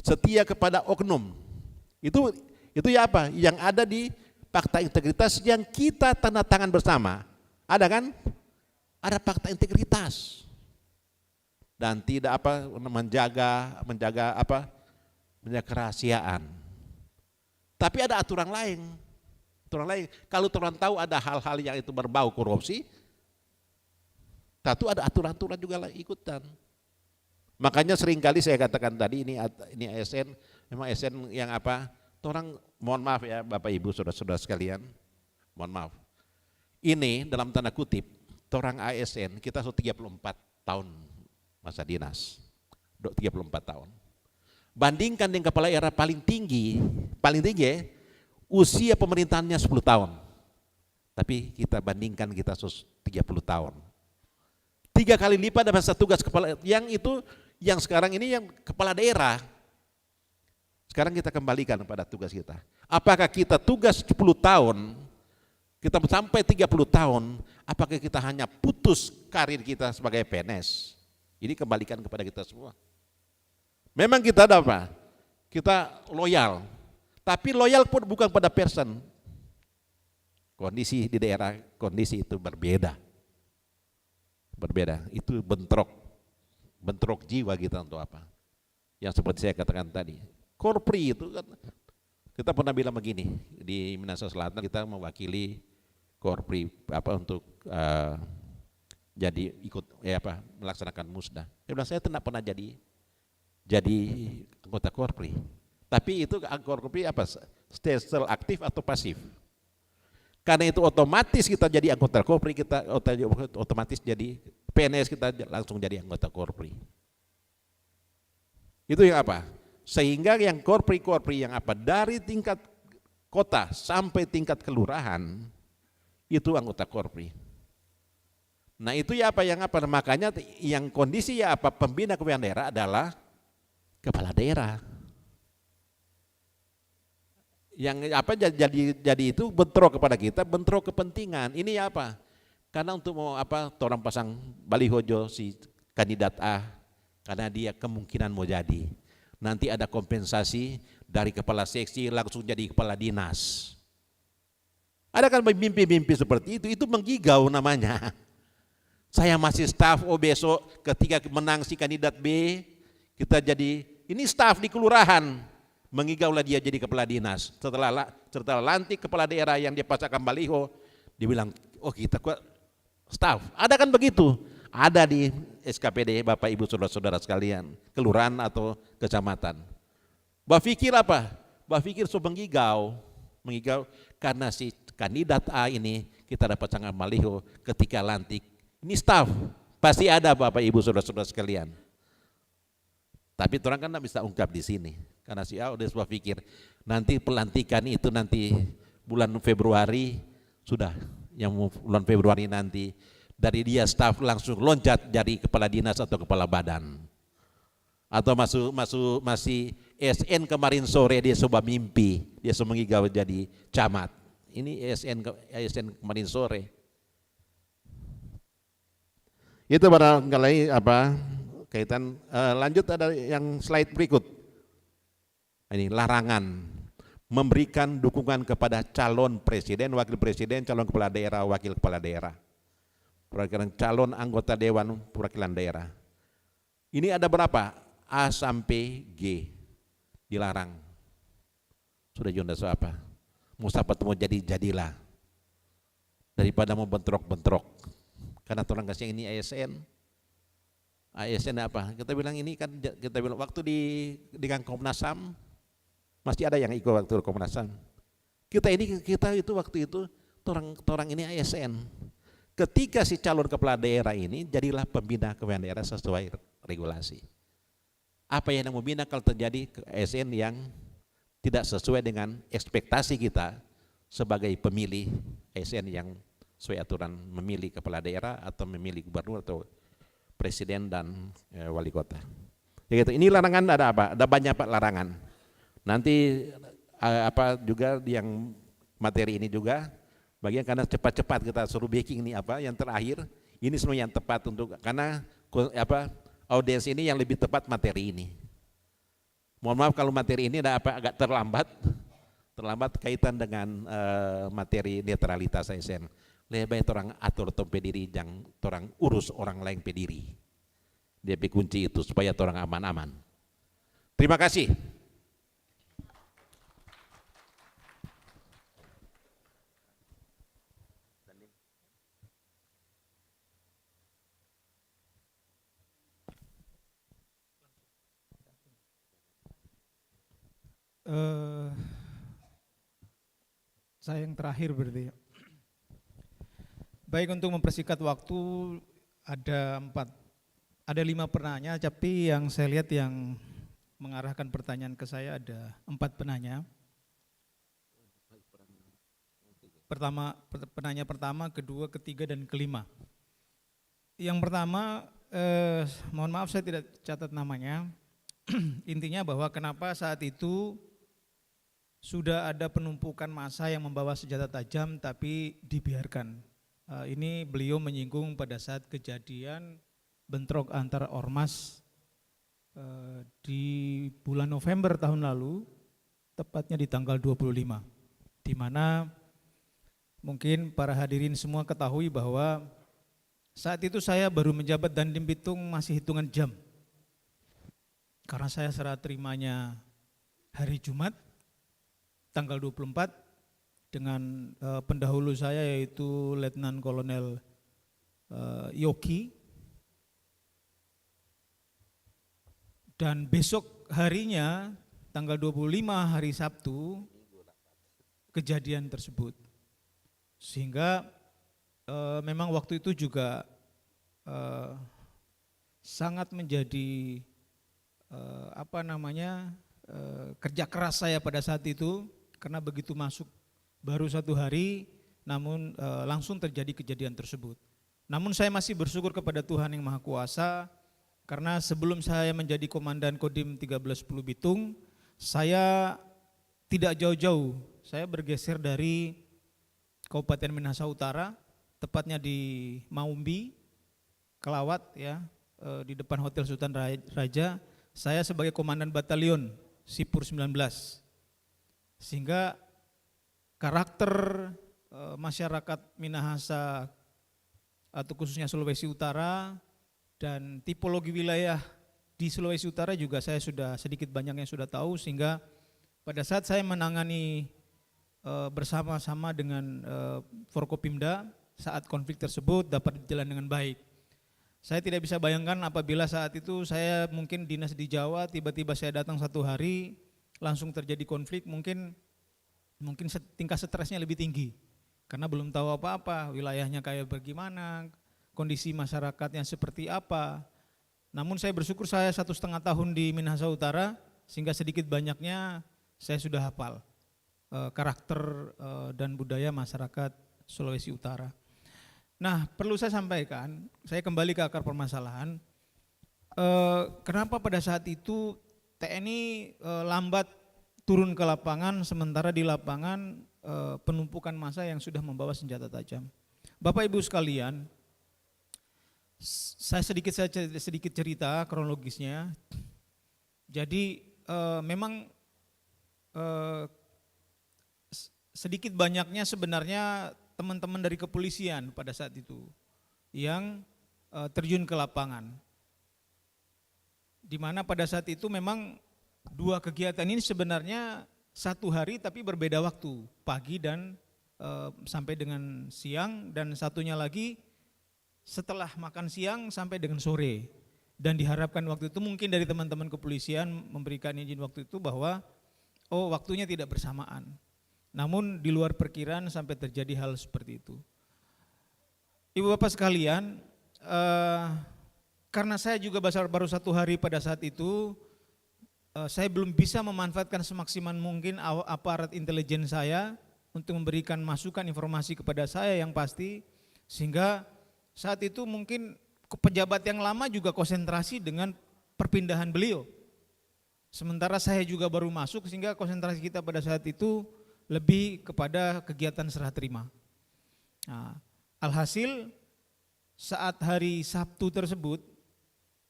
Setia kepada oknum. Itu ya apa? Yang ada di fakta integritas yang kita tanda tangan bersama. Ada kan? Ada fakta integritas. Dan tidak menjaga kerahasiaan. Tapi ada aturan lain. Kalau orang tahu ada hal-hal yang itu berbau korupsi, tentu ada aturan-aturan juga ikutan. Makanya seringkali saya katakan tadi ini ASN, memang ASN yang orang mohon maaf ya Bapak Ibu saudara-saudara sekalian, mohon maaf. Ini dalam tanda kutip, orang ASN kita sudah 34 tahun masa dinas, 34 tahun. Bandingkan dengan kepala daerah paling tinggi usia pemerintahannya 10 tahun. Tapi kita bandingkan kita 30 tahun. 3 kali lipat masa tugas kepala yang sekarang ini yang kepala daerah. Sekarang kita kembalikan pada tugas kita. Apakah kita tugas 10 tahun, kita sampai 30 tahun, apakah kita hanya putus karir kita sebagai PNS? Ini kembalikan kepada kita semua. Memang kita ada apa? Kita loyal, tapi loyal pun bukan pada person. Kondisi di daerah, kondisi itu berbeda. Itu bentrok jiwa kita untuk apa? Yang seperti saya katakan tadi, Korpri itu kan, kita pernah bilang begini, di Minahasa Selatan kita mewakili Korpri untuk jadi ikut melaksanakan musda. Dia bilang saya tidak pernah jadi anggota Korpri. Tapi itu Korpri still aktif atau pasif? Karena itu otomatis kita jadi anggota Korpri, kita otomatis jadi PNS, kita langsung jadi anggota Korpri. Itu yang apa? Sehingga yang Korpri yang dari tingkat kota sampai tingkat kelurahan itu anggota Korpri. Nah itu makanya yang kondisi pembina kepemimpinan daerah adalah kepala daerah. Yang jadi itu bentrok kepada kita, bentrok kepentingan. Ini apa? Karena untuk mau orang pasang balihojo si kandidat A, karena dia kemungkinan mau jadi. Nanti ada kompensasi dari kepala seksi langsung jadi kepala dinas. Ada kan mimpi-mimpi seperti itu menggigau namanya. Saya masih staf, besok ketika menang si kandidat B, kita jadi, ini staf di kelurahan. Mengigaulah dia jadi kepala dinas. Setelah lantik kepala daerah yang dia pasangkan baliho, dia bilang, oh kita staf. Ada kan begitu? Ada di SKPD Bapak Ibu Saudara-saudara sekalian, kelurahan atau kecamatan. Berpikir apa? Berpikir mengigau karena si kandidat A ini kita dapat pasangkan baliho ketika lantik. Ini staf, pasti ada Bapak Ibu Saudara-saudara sekalian. Tapi orang kan tidak bisa ungkap di sini. Karena si A udah berpikir nanti pelantikan itu nanti bulan Februari sudah, yang bulan Februari nanti dari dia staf langsung loncat jadi kepala dinas atau kepala badan. Atau masih SN kemarin sore dia coba mimpi, dia mengigau jadi camat. Ini SN kemarin sore. Itu barangkali kaitan. Lanjut ada yang slide berikut. Ini larangan memberikan dukungan kepada calon presiden, wakil presiden, calon kepala daerah, wakil kepala daerah, calon anggota dewan perwakilan daerah. Ini ada berapa? A sampai G dilarang. Sudah jonda apa? Mau sahabat mau jadilah daripada mau bentrok. Karena orang kasih ini ASN apa? Kita bilang ini kan kita bilang waktu di Komnas HAM masih ada yang ikut waktu Komnas HAM. Kita itu waktu itu orang ini ASN. Ketika si calon kepala daerah ini jadilah pembina kepemimpinan daerah sesuai regulasi. Apa yang mau bina kalau terjadi ASN yang tidak sesuai dengan ekspektasi kita sebagai pemilih ASN yang sesuai aturan memilih kepala daerah atau memilih gubernur atau presiden dan wali kota. Ya gitu. Ini larangan ada apa? Ada banyak larangan. Nanti juga yang materi ini juga bagian karena cepat-cepat kita suruh baking ini yang terakhir ini semua yang tepat untuk karena audiens ini yang lebih tepat materi ini. Mohon maaf kalau materi ini agak terlambat kaitan dengan materi netralitas ASN. Lebih baik orang atur pediri jangan orang urus orang lain pediri. Dia kunci itu supaya orang aman-aman. Terima kasih. Saya yang terakhir berarti. Baik, untuk mempersingkat waktu ada 5 penanya, tapi yang saya lihat yang mengarahkan pertanyaan ke saya ada 4 penanya. Penanya pertama, kedua, ketiga, dan kelima. Yang pertama, mohon maaf saya tidak catat namanya. Intinya bahwa kenapa saat itu sudah ada penumpukan massa yang membawa senjata tajam tapi dibiarkan. Ini beliau menyinggung pada saat kejadian bentrok antar ormas di bulan November tahun lalu, tepatnya di tanggal 25, di mana mungkin para hadirin semua ketahui bahwa saat itu saya baru menjabat Dandim Bitung masih hitungan jam. Karena saya serah terimanya hari Jumat tanggal 24 dengan pendahulu saya yaitu Letnan Kolonel Yoki, dan besok harinya tanggal 25 hari Sabtu kejadian tersebut. Sehingga memang waktu itu juga sangat menjadi kerja keras saya pada saat itu, karena begitu masuk baru 1 hari namun langsung terjadi kejadian tersebut. Namun saya masih bersyukur kepada Tuhan yang Maha Kuasa, karena sebelum saya menjadi Komandan Kodim 1310 Bitung, saya tidak jauh-jauh, saya bergeser dari Kabupaten Minahasa Utara, tepatnya di Maumbi, Kelawat ya, di depan Hotel Sultan Raja. Saya sebagai Komandan Batalion Sipur 19. Sehingga karakter masyarakat Minahasa atau khususnya Sulawesi Utara dan tipologi wilayah di Sulawesi Utara juga saya sudah sedikit banyaknya sudah tahu, sehingga pada saat saya menangani bersama-sama dengan Forkopimda saat konflik tersebut dapat berjalan dengan baik. Saya tidak bisa bayangkan apabila saat itu saya mungkin dinas di Jawa, tiba-tiba saya datang 1 hari langsung terjadi konflik, mungkin tingkat stresnya lebih tinggi karena belum tahu apa-apa, wilayahnya kayak bagaimana, kondisi masyarakatnya seperti apa. Namun saya bersyukur saya 1,5 tahun di Minahasa Utara, sehingga sedikit banyaknya saya sudah hafal karakter dan budaya masyarakat Sulawesi Utara. Nah, perlu saya sampaikan, saya kembali ke akar permasalahan, kenapa pada saat itu TNI lambat turun ke lapangan, sementara di lapangan penumpukan massa yang sudah membawa senjata tajam. Bapak Ibu sekalian, saya sedikit cerita kronologisnya. Jadi memang sedikit banyaknya sebenarnya teman-teman dari kepolisian pada saat itu yang terjun ke lapangan. Di mana pada saat itu memang 2 kegiatan ini sebenarnya 1 hari tapi berbeda waktu, pagi dan sampai dengan siang, dan satunya lagi setelah makan siang sampai dengan sore. Dan diharapkan waktu itu mungkin dari teman-teman kepolisian memberikan izin waktu itu bahwa waktunya tidak bersamaan. Namun di luar perkiraan sampai terjadi hal seperti itu. Ibu bapak sekalian, karena saya juga baru 1 hari pada saat itu, saya belum bisa memanfaatkan semaksimal mungkin aparat intelijen saya untuk memberikan masukan informasi kepada saya yang pasti, sehingga saat itu mungkin pejabat yang lama juga konsentrasi dengan perpindahan beliau. Sementara saya juga baru masuk, sehingga konsentrasi kita pada saat itu lebih kepada kegiatan serah terima. Nah, alhasil saat hari Sabtu tersebut,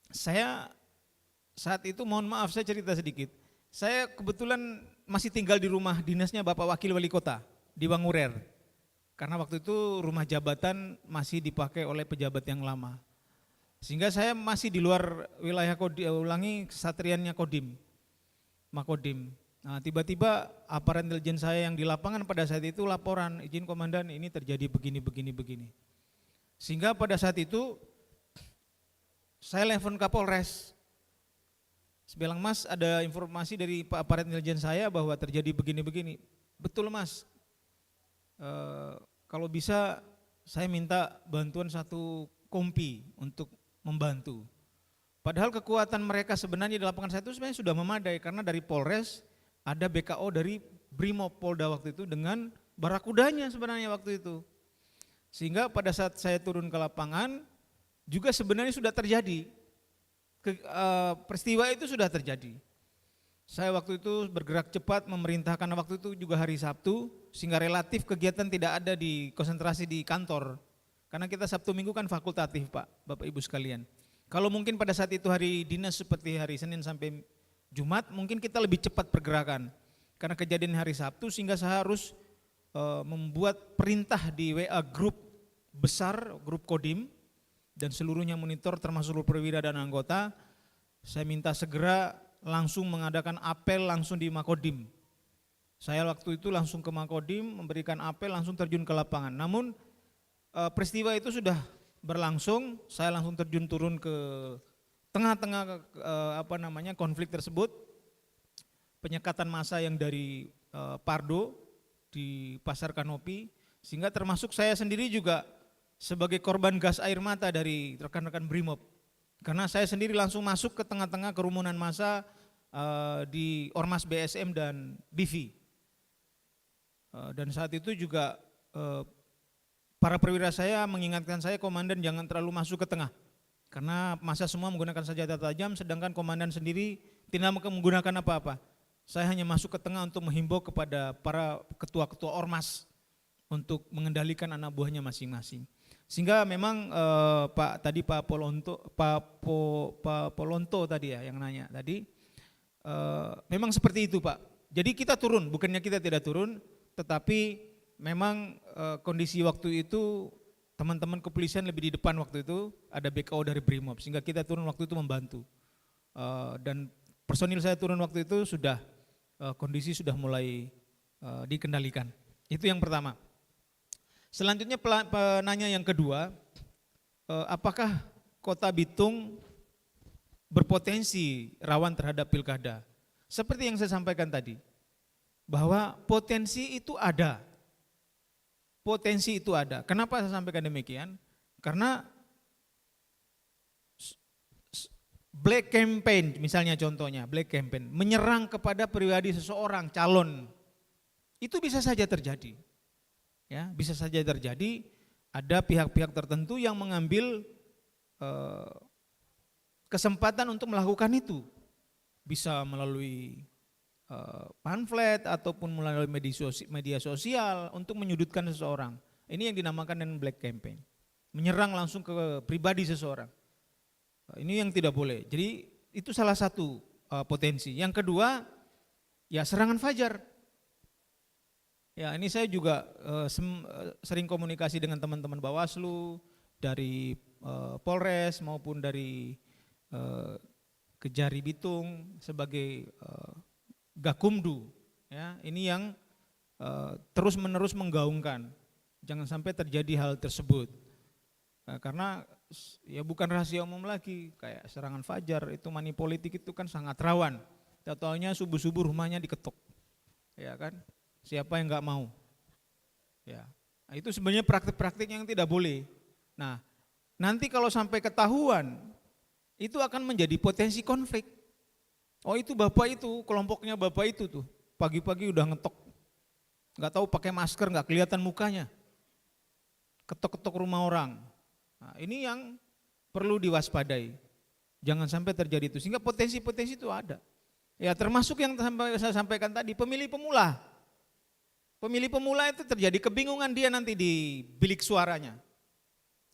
saya saat itu mohon maaf saya cerita sedikit. Saya kebetulan masih tinggal di rumah dinasnya Bapak Wakil Wali Kota di Wangurer. Karena waktu itu rumah jabatan masih dipakai oleh pejabat yang lama. Sehingga saya masih di luar wilayah kesatriannya Kodim, Makodim. Nah, tiba-tiba aparat intelijen saya yang di lapangan pada saat itu laporan, izin komandan ini terjadi begini. Sehingga pada saat itu saya telepon Kapolres. Saya bilang, Mas, ada informasi dari Pak aparat intelijen saya bahwa terjadi begini. Betul, Mas. Kalau bisa saya minta bantuan 1 kompi untuk membantu. Padahal kekuatan mereka sebenarnya di lapangan saya itu sebenarnya sudah memadai, karena dari Polres ada BKO dari Brimob Polda waktu itu dengan barakudanya sebenarnya waktu itu. Sehingga pada saat saya turun ke lapangan juga sebenarnya sudah terjadi. Peristiwa itu sudah terjadi. Saya waktu itu bergerak cepat memerintahkan, waktu itu juga hari Sabtu, sehingga relatif kegiatan tidak ada di konsentrasi di kantor. Karena kita Sabtu Minggu kan fakultatif Pak, Bapak Ibu sekalian. Kalau mungkin pada saat itu hari dinas seperti hari Senin sampai Jumat, mungkin kita lebih cepat pergerakan. Karena kejadian hari Sabtu, sehingga saya harus membuat perintah di WA grup besar, grup Kodim, dan seluruhnya monitor termasuk seluruh perwira dan anggota. Saya minta segera langsung mengadakan apel langsung di Makodim. Saya waktu itu langsung ke Makodim memberikan apel, langsung terjun ke lapangan. Namun peristiwa itu sudah berlangsung, saya langsung turun ke tengah-tengah konflik tersebut, penyekatan massa yang dari Pardo di Pasar Kanopi, sehingga termasuk saya sendiri juga sebagai korban gas air mata dari rekan-rekan Brimob. Karena saya sendiri langsung masuk ke tengah-tengah kerumunan massa di Ormas BSM dan BIVI. Dan saat itu juga para perwira saya mengingatkan saya, komandan jangan terlalu masuk ke tengah. Karena massa semua menggunakan senjata tajam, sedangkan komandan sendiri tidak menggunakan apa-apa. Saya hanya masuk ke tengah untuk menghimbau kepada para ketua-ketua ormas untuk mengendalikan anak buahnya masing-masing. Sehingga memang Pak Polonto tadi ya yang nanya tadi, memang seperti itu Pak. Jadi kita turun, bukannya kita tidak turun, tetapi memang kondisi waktu itu teman-teman kepolisian lebih di depan waktu itu, ada BKO dari Brimob, sehingga kita turun waktu itu membantu. Dan personil saya turun waktu itu sudah kondisi sudah mulai dikendalikan. Itu yang pertama. Selanjutnya penanya yang kedua, apakah Kota Bitung berpotensi rawan terhadap pilkada? Seperti yang saya sampaikan tadi, bahwa potensi itu ada. Potensi itu ada. Kenapa saya sampaikan demikian? Karena black campaign, misalnya contohnya, black campaign, menyerang kepada pribadi seseorang, calon, itu bisa saja terjadi. Ya, bisa saja terjadi, ada pihak-pihak tertentu yang mengambil kesempatan untuk melakukan itu. Bisa melalui pamflet ataupun melalui media sosial untuk menyudutkan seseorang. Ini yang dinamakan dengan black campaign. Menyerang langsung ke pribadi seseorang. Ini yang tidak boleh. Jadi itu salah satu potensi. Yang kedua, ya serangan fajar. Ya ini saya juga sering komunikasi dengan teman-teman Bawaslu, dari Polres maupun dari Kejari Bitung sebagai Gakumdu, ya ini yang terus-menerus menggaungkan, jangan sampai terjadi hal tersebut, karena ya bukan rahasia umum lagi, kayak serangan fajar itu money politik itu kan sangat rawan, taunya subuh-subuh rumahnya diketok, ya kan, siapa yang nggak mau, ya nah, itu sebenarnya praktik-praktik yang tidak boleh. Nah nanti kalau sampai ketahuan, itu akan menjadi potensi konflik. Oh itu bapak itu, kelompoknya bapak itu tuh, pagi-pagi udah ngetok, nggak tahu pakai masker, nggak kelihatan mukanya, ketok-ketok rumah orang. Nah, ini yang perlu diwaspadai, jangan sampai terjadi itu, sehingga potensi-potensi itu ada. Ya termasuk yang saya sampaikan tadi, pemilih pemula. Pemilih pemula itu terjadi kebingungan dia nanti di bilik suaranya.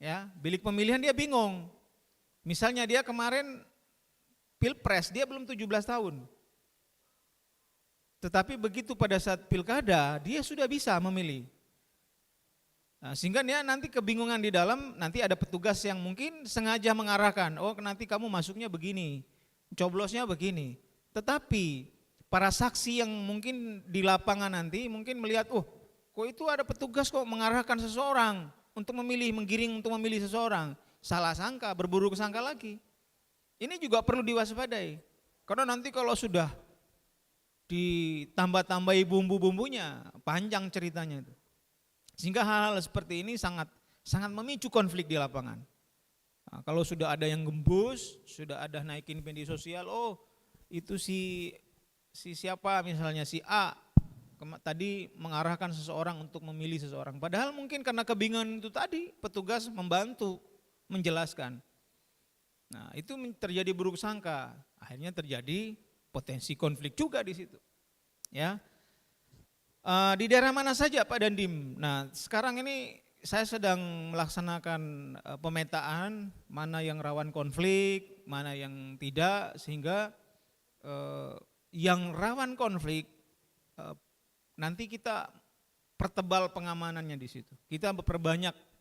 Ya, bilik pemilihan dia bingung. Misalnya dia kemarin Pilpres, dia belum 17 tahun. Tetapi begitu pada saat pilkada, dia sudah bisa memilih. Nah, sehingga dia nanti kebingungan di dalam, nanti ada petugas yang mungkin sengaja mengarahkan, oh nanti kamu masuknya begini, coblosnya begini. Tetapi para saksi yang mungkin di lapangan nanti mungkin melihat, oh kok itu ada petugas kok mengarahkan seseorang untuk memilih, menggiring untuk memilih seseorang. Salah sangka, berburuk sangka lagi. Ini juga perlu diwaspadai, karena nanti kalau sudah ditambah-tambahi bumbu-bumbunya, panjang ceritanya itu. Sehingga hal-hal seperti ini sangat memicu konflik di lapangan. Nah, kalau sudah ada yang gembus, sudah ada naikin media sosial, oh itu si siapa misalnya si A tadi mengarahkan seseorang untuk memilih seseorang. Padahal mungkin karena kebingungan itu tadi, petugas membantu menjelaskan. Nah itu terjadi buruk sangka, akhirnya terjadi potensi konflik juga di situ. Ya, di daerah mana saja Pak Dandim? Nah sekarang ini saya sedang melaksanakan pemetaan mana yang rawan konflik, mana yang tidak, sehingga yang rawan konflik nanti kita pertebal pengamanannya di situ. Kita perbanyak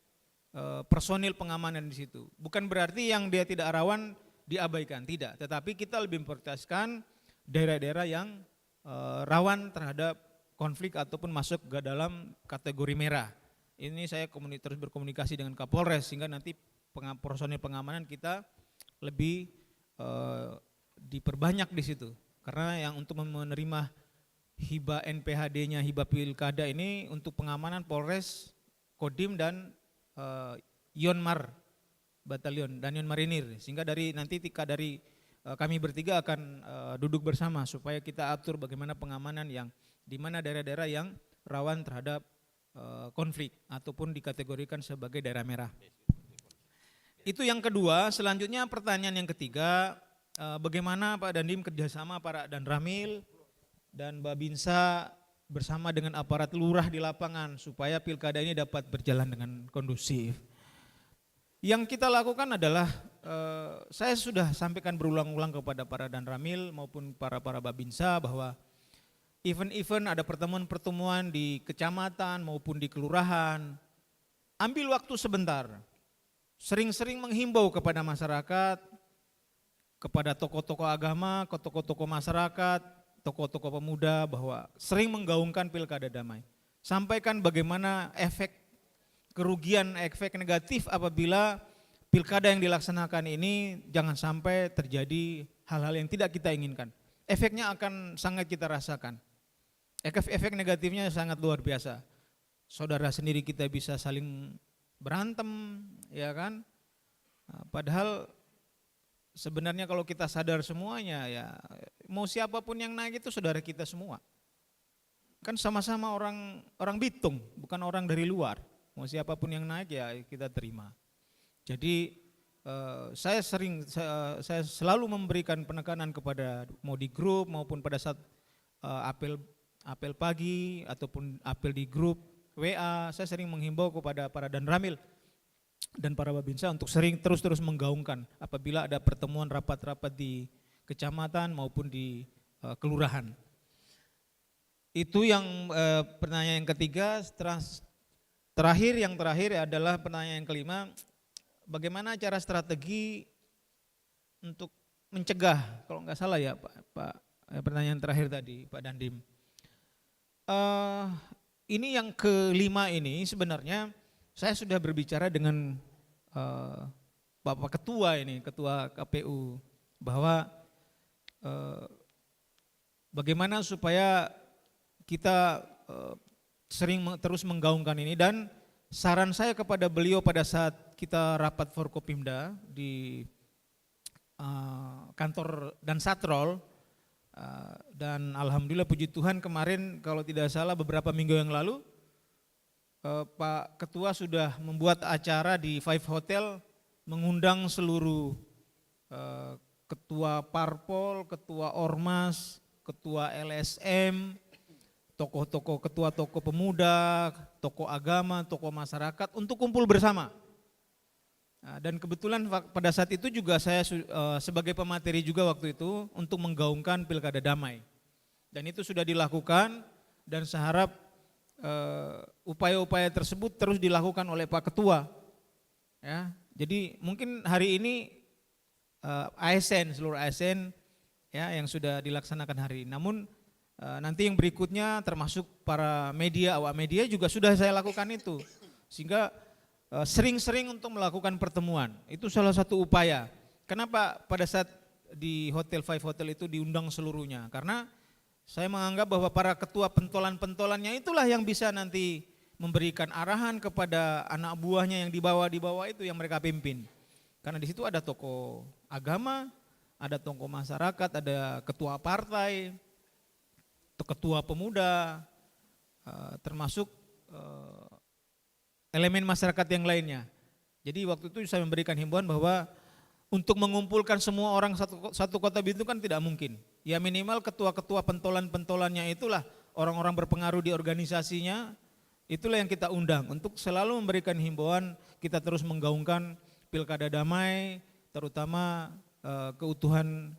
personil pengamanan di situ. Bukan berarti yang dia tidak rawan diabaikan, tidak. Tetapi kita lebih memprioritaskan daerah-daerah yang rawan terhadap konflik ataupun masuk ke dalam kategori merah. Ini saya terus berkomunikasi dengan Kapolres sehingga nanti personil pengamanan kita lebih diperbanyak di situ. Karena yang untuk menerima hibah NPHD-nya, hibah pilkada ini untuk pengamanan Polres, Kodim dan Yonmar Batalion dan Yon Marinir. Sehingga dari nanti dari kami bertiga akan duduk bersama supaya kita atur bagaimana pengamanan yang di mana daerah-daerah yang rawan terhadap konflik ataupun dikategorikan sebagai daerah merah. Itu yang kedua. Selanjutnya pertanyaan yang ketiga, bagaimana Pak Dandim kerjasama para Danramil dan Babinsa bersama dengan aparat lurah di lapangan supaya pilkada ini dapat berjalan dengan kondusif. Yang kita lakukan adalah saya sudah sampaikan berulang-ulang kepada para Danramil maupun para Babinsa bahwa event-event ada pertemuan-pertemuan di kecamatan maupun di kelurahan, ambil waktu sebentar, sering-sering menghimbau kepada masyarakat, kepada tokoh-tokoh agama, ke tokoh-tokoh masyarakat, tokoh-tokoh pemuda bahwa sering menggaungkan pilkada damai. Sampaikan bagaimana efek kerugian, efek negatif apabila pilkada yang dilaksanakan ini jangan sampai terjadi hal-hal yang tidak kita inginkan. Efeknya akan sangat kita rasakan. Efek negatifnya sangat luar biasa. Saudara sendiri kita bisa saling berantem, ya kan? Nah, padahal sebenarnya kalau kita sadar semuanya ya mau siapapun yang naik itu saudara kita semua. Kan sama-sama orang Bitung, bukan orang dari luar. Mau siapapun yang naik ya kita terima. Jadi saya selalu memberikan penekanan kepada mau di grup maupun pada saat apel pagi ataupun apel di grup WA, saya sering menghimbau kepada para Danramil dan para Babinsa untuk sering terus menggaungkan apabila ada pertemuan rapat-rapat di kecamatan maupun di kelurahan. Itu yang pertanyaan yang ketiga. Yang terakhir adalah pertanyaan yang kelima, bagaimana cara strategi untuk mencegah, kalau nggak salah ya Pak pertanyaan terakhir tadi Pak Dandim. Ini yang kelima ini sebenarnya saya sudah berbicara dengan Bapak Ketua ini, Ketua KPU, bahwa bagaimana supaya kita sering terus menggaungkan ini, dan saran saya kepada beliau pada saat kita rapat Forkopimda di kantor Dansatrol, dan alhamdulillah puji Tuhan kemarin kalau tidak salah beberapa minggu yang lalu Pak Ketua sudah membuat acara di Five Hotel mengundang seluruh ketua parpol, ketua ormas, ketua LSM, ketua tokoh pemuda, tokoh agama, tokoh masyarakat untuk kumpul bersama. Nah, dan kebetulan pada saat itu juga saya sebagai pemateri juga waktu itu untuk menggaungkan pilkada damai. Dan itu sudah dilakukan dan saya harap upaya-upaya tersebut terus dilakukan oleh Pak Ketua. Ya, jadi mungkin hari ini seluruh ASN ya yang sudah dilaksanakan hari ini. Namun nanti yang berikutnya termasuk para media, awak media juga sudah saya lakukan itu. Sehingga sering-sering untuk melakukan pertemuan, itu salah satu upaya. Kenapa pada saat di Hotel Five Hotel itu diundang seluruhnya? Karena saya menganggap bahwa para ketua pentolan-pentolannya itulah yang bisa nanti memberikan arahan kepada anak buahnya yang di bawah itu yang mereka pimpin. Karena di situ ada tokoh agama, ada tokoh masyarakat, ada ketua partai, ketua pemuda, termasuk elemen masyarakat yang lainnya. Jadi waktu itu saya memberikan himbauan bahwa untuk mengumpulkan semua orang satu kota Bitung kan tidak mungkin. Ya minimal ketua-ketua pentolan-pentolannya itulah orang-orang berpengaruh di organisasinya, itulah yang kita undang untuk selalu memberikan himbauan kita terus menggaungkan pilkada damai, terutama keutuhan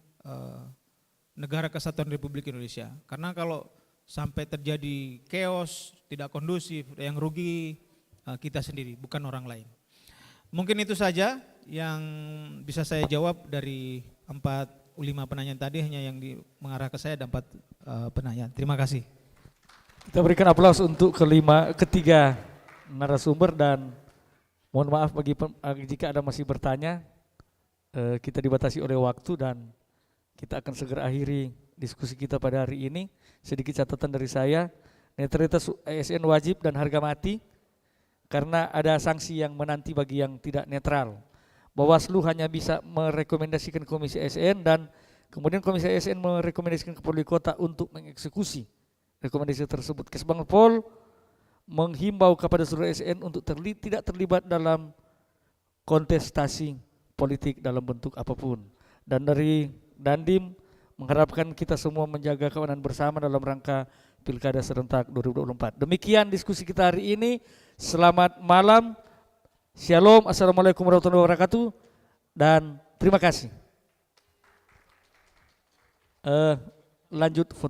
negara kesatuan Republik Indonesia. Karena kalau sampai terjadi chaos, tidak kondusif, yang rugi kita sendiri, bukan orang lain. Mungkin itu saja yang bisa saya jawab dari 4 5 penanya tadi hanya yang mengarah ke saya dan 4 penanya. Terima kasih. Kita berikan aplaus untuk ketiga narasumber dan mohon maaf jika ada masih bertanya. Kita dibatasi oleh waktu dan kita akan segera akhiri diskusi kita pada hari ini. Sedikit catatan dari saya, netralitas ASN wajib dan harga mati karena ada sanksi yang menanti bagi yang tidak netral. Bawaslu hanya bisa merekomendasikan Komisi ASN dan kemudian Komisi ASN merekomendasikan ke Wali Kota untuk mengeksekusi rekomendasi tersebut. Kesbangpol menghimbau kepada seluruh ASN untuk tidak terlibat dalam kontestasi politik dalam bentuk apapun. Dan dari Dandim mengharapkan kita semua menjaga keamanan bersama dalam rangka Pilkada serentak 2024. Demikian diskusi kita hari ini. Selamat malam. Shalom. Assalamualaikum warahmatullahi wabarakatuh. Dan terima kasih. Lanjut foto.